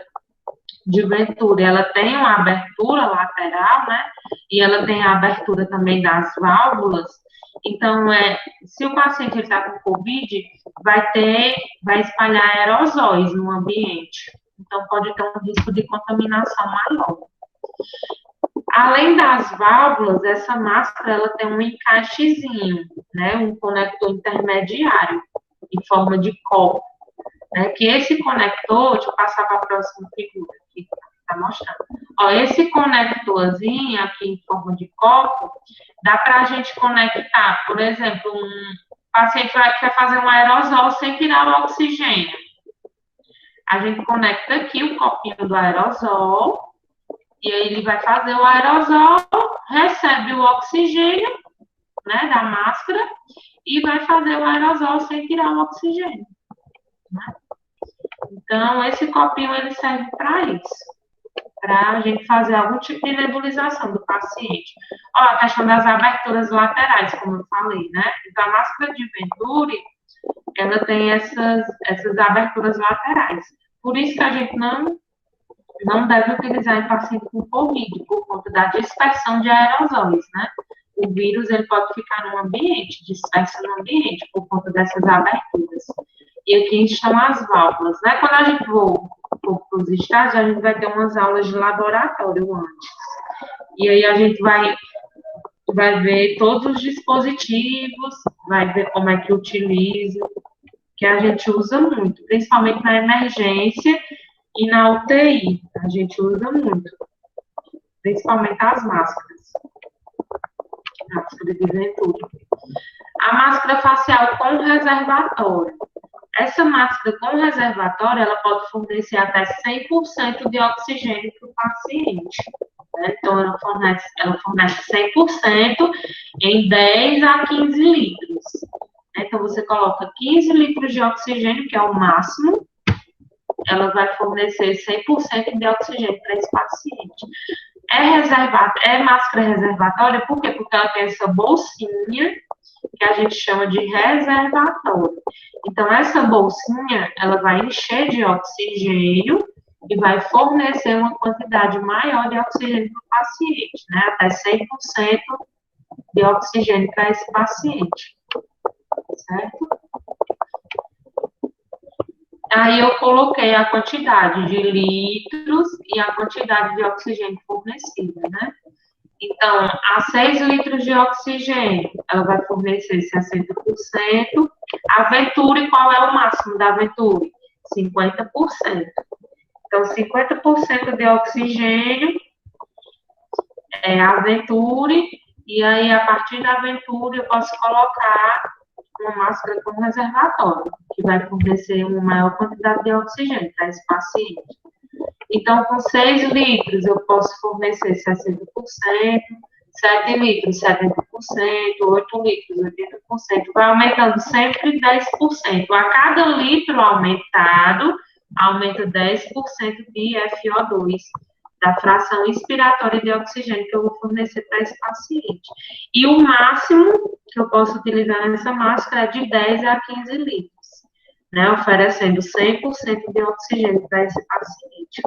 de Venturi, ela tem uma abertura lateral, né? E ela tem a abertura também das válvulas. Então, se o paciente está com COVID, vai espalhar aerosóis no ambiente. Então, pode ter um risco de contaminação maior. Além das válvulas, essa máscara ela tem um encaixezinho, né? Um conector intermediário, em forma de copo. Né? Que esse conector, deixa eu passar para a próxima figura aqui, está mostrando. Ó, esse conectorzinho aqui em forma de copo, dá para a gente conectar, por exemplo, um paciente quer fazer um aerosol sem tirar o oxigênio. A gente conecta aqui o copinho do aerosol, e aí ele vai fazer o aerosol, recebe o oxigênio, né, da máscara, e vai fazer o aerosol sem tirar o oxigênio. Né? Então, esse copinho, ele serve para isso. Para a gente fazer algum tipo de nebulização do paciente. Ó, a questão das aberturas laterais, como eu falei, né? Então, a máscara de Venturi, ela tem essas aberturas laterais. Por isso que a gente não deve utilizar em paciente com COVID, por conta da dispersão de aerosóis, né? O vírus, ele pode ficar no ambiente, disperso no ambiente, por conta dessas aberturas. E aqui estão as válvulas, né? Quando a gente for para os estágios, a gente vai ter umas aulas de laboratório antes. E aí a gente vai ver todos os dispositivos, vai ver como é que utiliza, que a gente usa muito, principalmente na emergência e na UTI, a gente usa muito. principalmente as máscaras. Máscara de Venturi. A máscara facial com reservatório. Essa máscara com reservatório, ela pode fornecer até 100% de oxigênio para o paciente. Né? Então, ela fornece 100% em 10 a 15 litros. Então, você coloca 15 litros de oxigênio, que é o máximo, ela vai fornecer 100% de oxigênio para esse paciente. É máscara reservatória, por quê? Porque ela tem essa bolsinha, que a gente chama de reservatório. Então, essa bolsinha, ela vai encher de oxigênio e vai fornecer uma quantidade maior de oxigênio para o paciente, né? Até 100% de oxigênio para esse paciente, certo? Aí eu coloquei a quantidade de litros e a quantidade de oxigênio fornecida, né? Então, a 6 litros de oxigênio, ela vai fornecer 60%. A Venturi, qual é o máximo da Venturi? 50%. Então, 50% de oxigênio é a Venturi, e aí, a partir da Venturi, eu posso colocar uma máscara com reservatório, que vai fornecer uma maior quantidade de oxigênio para esse paciente. Então, com 6 litros, eu posso fornecer 60%, 7 litros, 70%, 8 litros, 80%. Vai aumentando sempre 10%. A cada litro aumentado, aumenta 10% de FO2, da fração expiratória de oxigênio que eu vou fornecer para esse paciente. E o máximo que eu posso utilizar nessa máscara é de 10 a 15 litros, né, oferecendo 100% de oxigênio para esse paciente,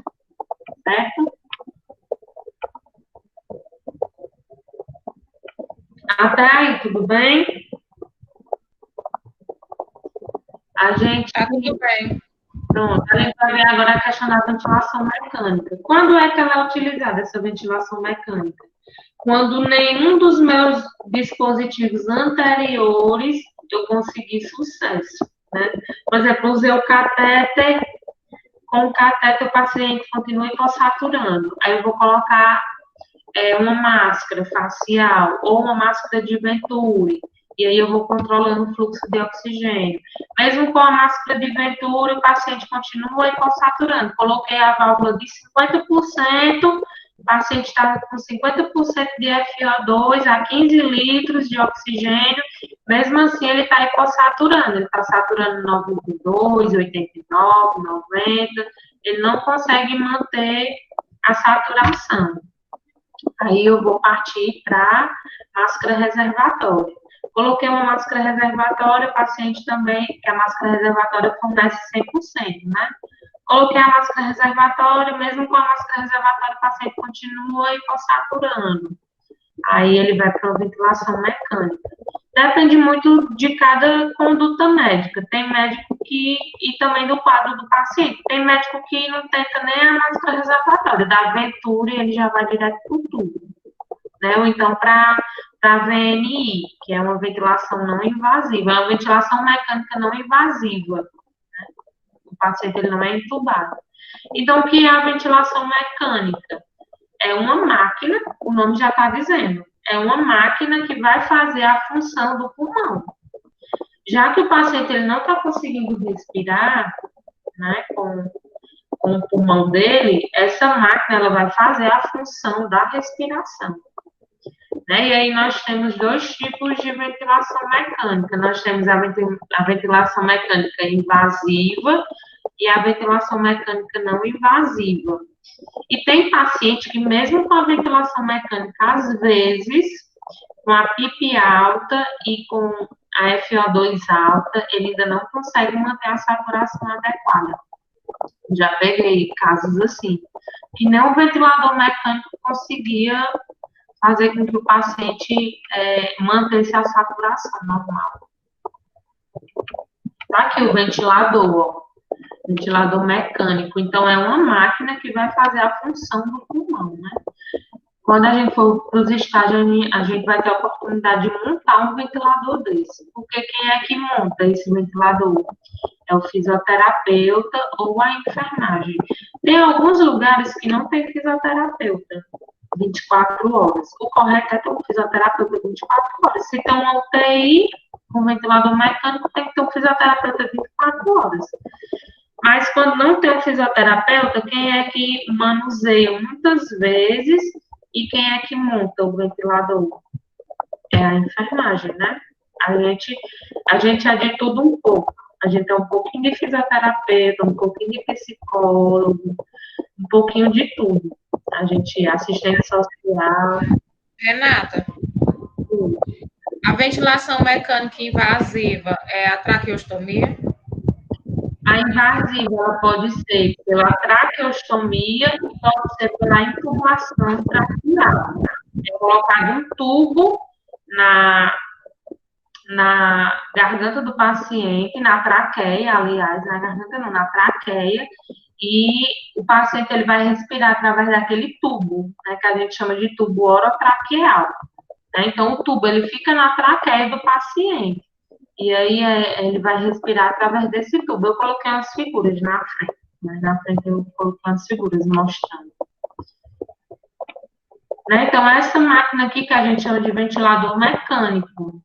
certo? Até aí, tudo bem? A gente... Tá tudo bem. Pronto, a gente vai ver agora a questão da ventilação mecânica. Quando é que ela é utilizada, essa ventilação mecânica? Quando nenhum dos meus dispositivos anteriores eu consegui sucesso, né? Por exemplo, usei o catéter, com o catéter o paciente continua hipossaturando. Aí eu vou colocar uma máscara facial ou uma máscara de Venturi. E aí eu vou controlando o fluxo de oxigênio. Mesmo com a máscara de Venturi, o paciente continua hipossaturando. Coloquei a válvula de 50%, o paciente estava com 50% de FO2 a 15 litros de oxigênio, mesmo assim ele está hipossaturando. Ele está saturando 92, 89, 90, ele não consegue manter a saturação. Aí eu vou partir para máscara reservatória. Coloquei uma máscara reservatória, o paciente também, que a máscara reservatória fornece 100%, né? Coloquei a máscara reservatória, mesmo com a máscara reservatória, o paciente continua hipossaturando. Aí ele vai para a ventilação mecânica. Depende muito de cada conduta médica. Tem médico que, e também do quadro do paciente, tem médico que não tenta nem a máscara reservatória, da Venturi ele já vai direto para o tubo, né? Ou então para a VNI, que é uma ventilação não invasiva, é uma ventilação mecânica não invasiva, né? O paciente ele não é entubado. Então, o que é a ventilação mecânica? É uma máquina, o nome já está dizendo, é uma máquina que vai fazer a função do pulmão. Já que o paciente ele não está conseguindo respirar, né, com o pulmão dele, essa máquina ela vai fazer a função da respiração. Né? E aí nós temos dois tipos de ventilação mecânica. Nós temos a ventilação mecânica invasiva e a ventilação mecânica não invasiva. E tem paciente que mesmo com a ventilação mecânica, às vezes, com a PIP alta e com a FO2 alta, ele ainda não consegue manter a saturação adequada. Já peguei casos assim, que nem o ventilador mecânico conseguia fazer com que o paciente mantesse a saturação normal. Tá aqui o ventilador, ó. Ventilador mecânico. Então, é uma máquina que vai fazer a função do pulmão, né? Quando a gente for para os estágios, a gente vai ter a oportunidade de montar um ventilador desse. Porque quem é que monta esse ventilador? É o fisioterapeuta ou a enfermagem. Tem alguns lugares que não tem fisioterapeuta. 24 horas. O correto é ter um fisioterapeuta 24 horas. Se tem uma UTI, um ventilador mecânico, tem que ter um fisioterapeuta 24 horas. Mas quando não tem um fisioterapeuta, quem é que manuseia muitas vezes e quem é que monta o ventilador? É a enfermagem, né? A gente é de tudo um pouco. A gente é um pouquinho de fisioterapeuta, um pouquinho de psicólogo, um pouquinho de tudo. A gente é assistente social. Renata, a ventilação mecânica invasiva é a traqueostomia? A invasiva ela pode ser pela traqueostomia e pode ser pela intubação traqueal. É colocado um tubo na garganta do paciente, na traqueia, aliás, na garganta não, na traqueia, e o paciente ele vai respirar através daquele tubo, né, que a gente chama de tubo orotraqueal. Né? Então, o tubo ele fica na traqueia do paciente. E aí ele vai respirar através desse tubo. Eu coloquei umas figuras na frente, né? Na frente eu coloquei umas figuras mostrando. Né? Então, essa máquina aqui que a gente chama de ventilador mecânico,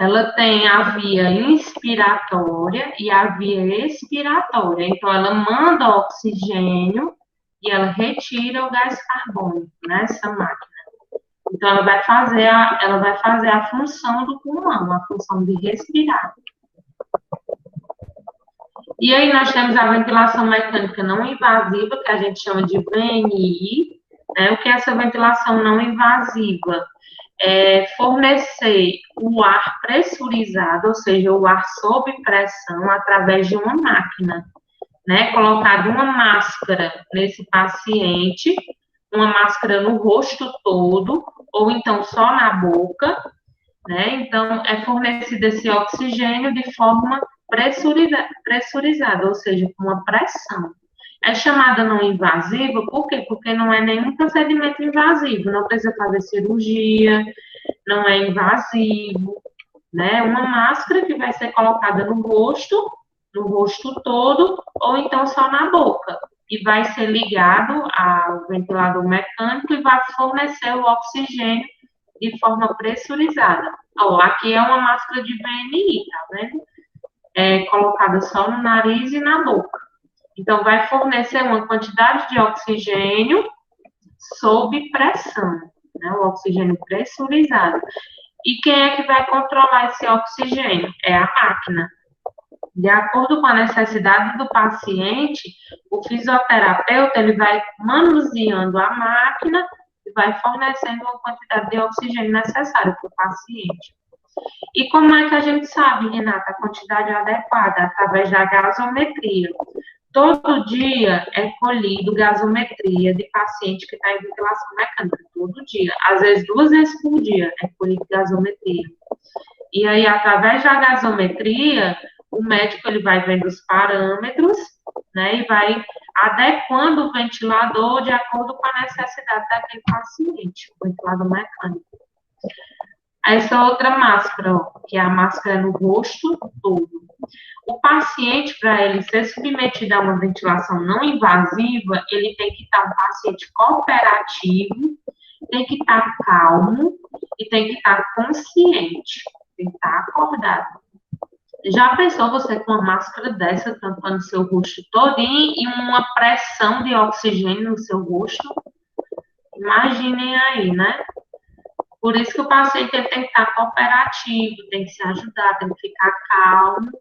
ela tem a via inspiratória e a via expiratória. Então, ela manda oxigênio e ela retira o gás carbônico nessa máquina. Então, ela vai fazer a função do pulmão, a função de respirar. E aí nós temos a ventilação mecânica não invasiva, que a gente chama de VNI, né? O que é essa ventilação não invasiva? É fornecer o ar pressurizado, ou seja, o ar sob pressão, através de uma máquina, né? Colocado uma máscara nesse paciente, uma máscara no rosto todo, ou então só na boca, né? Então, é fornecido esse oxigênio de forma pressurizada, ou seja, com uma pressão. É chamada não invasiva, por quê? Porque não é nenhum procedimento invasivo, não precisa fazer cirurgia, não é invasivo, né? Uma máscara que vai ser colocada no rosto todo, ou então só na boca, e vai ser ligado ao ventilador mecânico e vai fornecer o oxigênio de forma pressurizada. Ó, aqui é uma máscara de VNI, tá vendo? É colocada só no nariz e na boca. Então, vai fornecer uma quantidade de oxigênio sob pressão, né? O oxigênio pressurizado. E quem é que vai controlar esse oxigênio? É a máquina. De acordo com a necessidade do paciente, o fisioterapeuta ele vai manuseando a máquina e vai fornecendo uma quantidade de oxigênio necessária para o paciente. E como é que a gente sabe, Renata, a quantidade adequada? Através da gasometria. Todo dia é colhido gasometria de paciente que está em ventilação mecânica, todo dia. Às vezes, 2 vezes por dia é colhido gasometria. E aí, através da gasometria, o médico ele vai vendo os parâmetros, né, e vai adequando o ventilador de acordo com a necessidade daquele paciente, o ventilador mecânico. Essa outra máscara, ó, que é a máscara no rosto todo. O paciente, para ele ser submetido a uma ventilação não invasiva, ele tem que estar um paciente cooperativo, tem que estar calmo e tem que estar consciente, tem que estar acordado. Já pensou você com uma máscara dessa, tampando seu rosto todinho e uma pressão de oxigênio no seu rosto? Imaginem aí, né? Por isso que o paciente ele tem que estar cooperativo, tem que se ajudar, tem que ficar calmo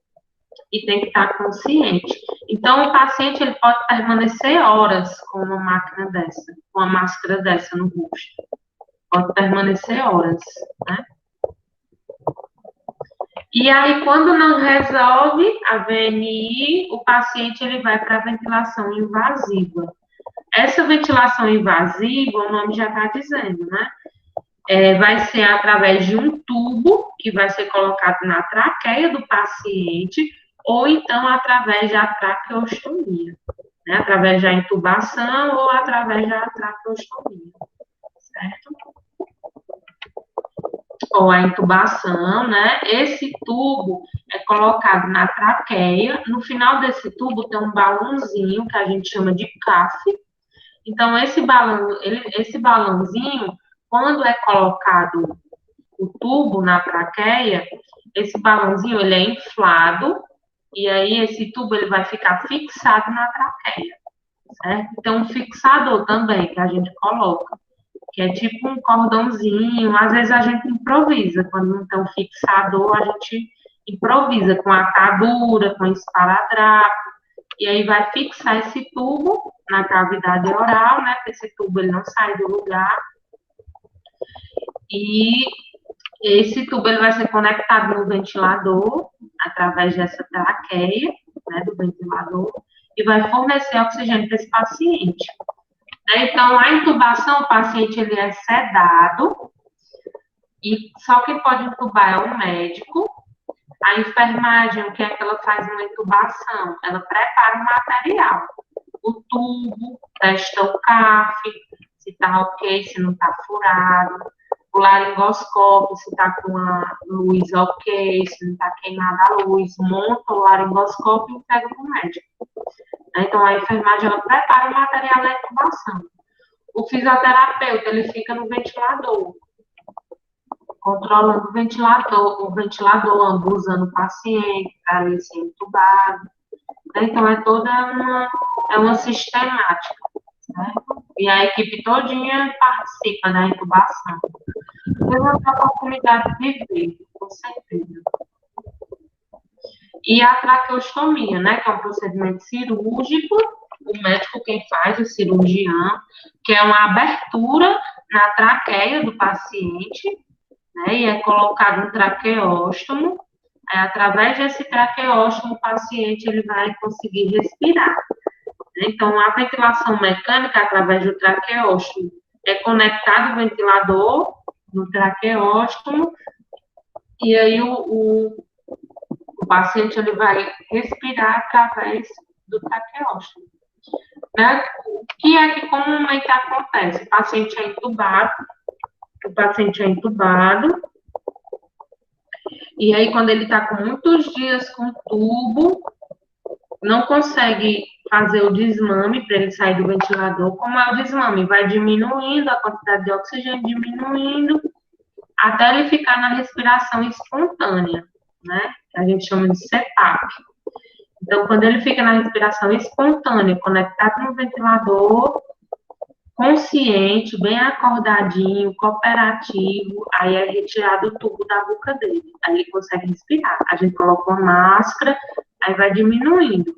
e tem que estar consciente. Então, o paciente ele pode permanecer horas com uma máquina dessa, com uma máscara dessa no rosto. Pode permanecer horas, né? E aí, quando não resolve a VNI, o paciente ele vai para a ventilação invasiva. Essa ventilação invasiva, o nome já está dizendo, né? Vai ser através de um tubo que vai ser colocado na traqueia do paciente, ou então através da traqueostomia, né? Através da intubação ou através da traqueostomia, certo? Ou a intubação, né? Esse tubo é colocado na traqueia, no final desse tubo tem um balãozinho que a gente chama de CAF, Então, esse balãozinho, quando é colocado o tubo na traqueia, esse balãozinho ele é inflado e aí esse tubo ele vai ficar fixado na traqueia, certo? Tem um fixador também que a gente coloca, que é tipo um cordãozinho. Às vezes a gente improvisa, quando não tem um fixador, a gente improvisa com atadura, com esparadrapo, e aí vai fixar esse tubo na cavidade oral, né? Porque esse tubo ele não sai do lugar. E esse tubo ele vai ser conectado no ventilador, através dessa traqueia, né, do ventilador, e vai fornecer oxigênio para esse paciente. Então, a intubação, o paciente ele é sedado, e só quem pode intubar é o médico. A enfermagem, o que é que ela faz numa intubação? Ela prepara o material, o tubo, testa o CAF, se está ok, se não está furado, o laringoscópio, se está com a luz ok, se não está queimada a luz, monta o laringoscópio e pega para o médico. Então, a enfermagem, ela prepara o material da intubação. O fisioterapeuta, ele fica no ventilador, controlando o ventilador, ambuzando o paciente para ele ser entubado. Então, é toda uma sistemática, certo? E a equipe todinha participa da intubação. Eu vou ter a oportunidade de ver, com certeza. E a traqueostomia, né, que é um procedimento cirúrgico, o médico quem faz, o cirurgião, que é uma abertura na traqueia do paciente, né, e é colocado um traqueóstomo. Aí, através desse traqueóstomo, o paciente ele vai conseguir respirar. Então, a ventilação mecânica, através do traqueóstomo, é conectado o ventilador no traqueóstomo, e aí o paciente ele vai respirar através do traqueóstomo. Né? O que é que comumente acontece? O paciente é entubado, e aí quando ele está com muitos dias com tubo, não consegue fazer o desmame para ele sair do ventilador. Como é o desmame? Vai diminuindo a quantidade de oxigênio, diminuindo, até ele ficar na respiração espontânea, né? A gente chama de CPAP. Então, quando ele fica na respiração espontânea, conectado no ventilador, consciente, bem acordadinho, cooperativo, aí é retirado o tubo da boca dele. Aí ele consegue respirar. A gente coloca uma máscara, aí vai diminuindo.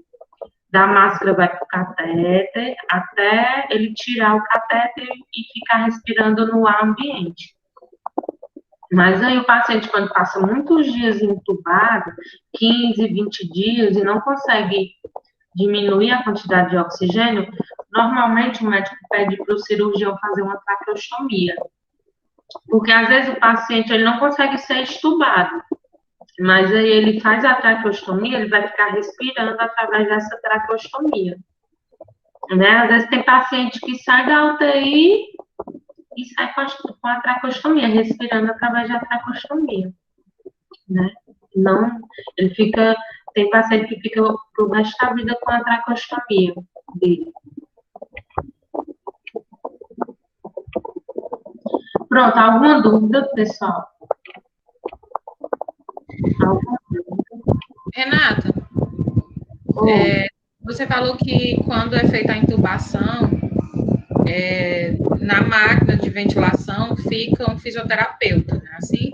Da máscara vai para o catéter, até ele tirar o catéter e ficar respirando no ar ambiente. Mas aí o paciente, quando passa muitos dias entubado, 15, 20 dias, e não consegue diminuir a quantidade de oxigênio, normalmente o médico pede para o cirurgião fazer uma traqueostomia. Porque às vezes o paciente ele não consegue ser entubado, mas aí ele faz a traqueostomia, ele vai ficar respirando através dessa traqueostomia. Né? Às vezes tem paciente que sai da UTI e sai com a traqueostomia, respirando através da traqueostomia, né? Não, ele fica, tem paciente que fica pro resto da vida com a traqueostomia dele. Pronto, alguma dúvida, pessoal? Alguma dúvida? Renata, você falou que quando é feita a intubação, na máquina de ventilação fica um fisioterapeuta, né? Assim?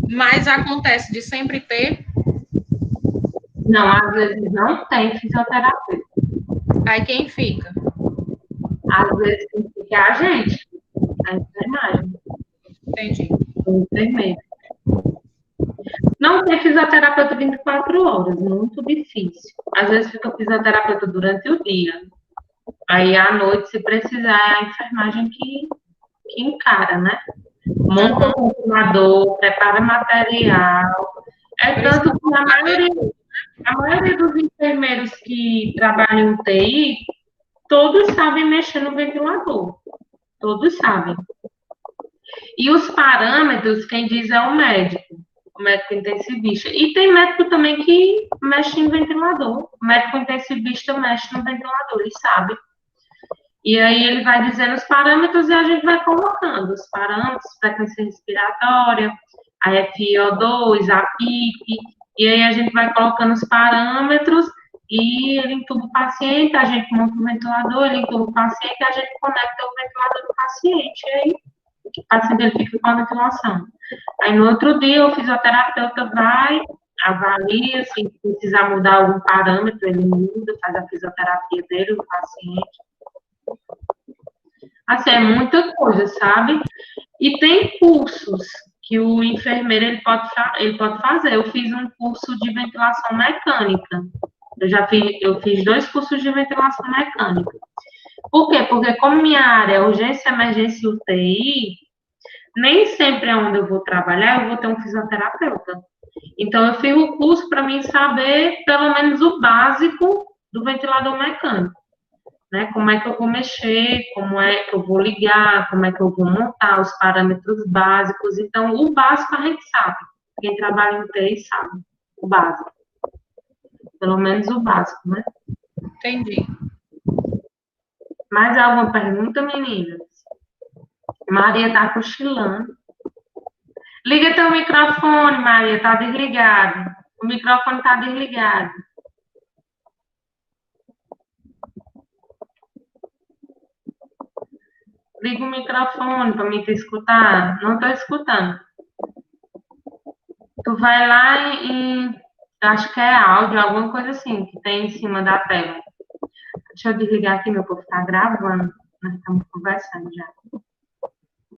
Mas acontece de sempre ter? Não, às vezes não tem fisioterapeuta. Aí quem fica? Às vezes tem que ficar a gente, a enfermagem. Entendi. O enfermeiro. Não tem fisioterapeuta 24 horas, muito difícil. Às vezes fica fisioterapeuta durante o dia. Aí, à noite, se precisar, é a enfermagem que encara, né? Monta o ventilador, prepara material. É tanto que a maioria dos enfermeiros que trabalham em UTI, todos sabem mexer no ventilador. Todos sabem. E os parâmetros, quem diz é o médico. o médico intensivista. E tem médico também que mexe em ventilador. O médico intensivista mexe no ventilador, ele sabe. E aí ele vai dizendo os parâmetros e a gente vai colocando os parâmetros, frequência respiratória, a FiO2, a PIP, e aí a gente vai colocando os parâmetros e ele entuba o paciente, a gente monta o ventilador, ele entuba o paciente e a gente conecta o ventilador do paciente. E aí o paciente ele fica com a ventilação. Aí no outro dia o fisioterapeuta vai, avalia, se precisar mudar algum parâmetro, ele muda, faz a fisioterapia dele, do paciente. Assim, é muita coisa, sabe? E tem cursos que o enfermeiro ele pode fazer. Eu fiz um curso de ventilação mecânica. Eu fiz 2 cursos de ventilação mecânica. Por quê? Porque como minha área é urgência, emergência e UTI, nem sempre é onde eu vou trabalhar, eu vou ter um fisioterapeuta. Então, eu fiz o curso para mim saber, pelo menos, o básico do ventilador mecânico. Né? Como é que eu vou mexer, como é que eu vou ligar, como é que eu vou montar os parâmetros básicos. Então, o básico a gente sabe. Quem trabalha em UTI sabe o básico. Pelo menos o básico, né? Entendi. Mais alguma pergunta, meninas? Maria está cochilando. Liga teu microfone, Maria, está desligado. O microfone está desligado. Liga o microfone para mim te escutar. Não estou escutando. Tu vai lá em, acho que é áudio, alguma coisa assim, que tem em cima da tela. Deixa eu desligar aqui, meu povo está gravando. Nós estamos conversando já.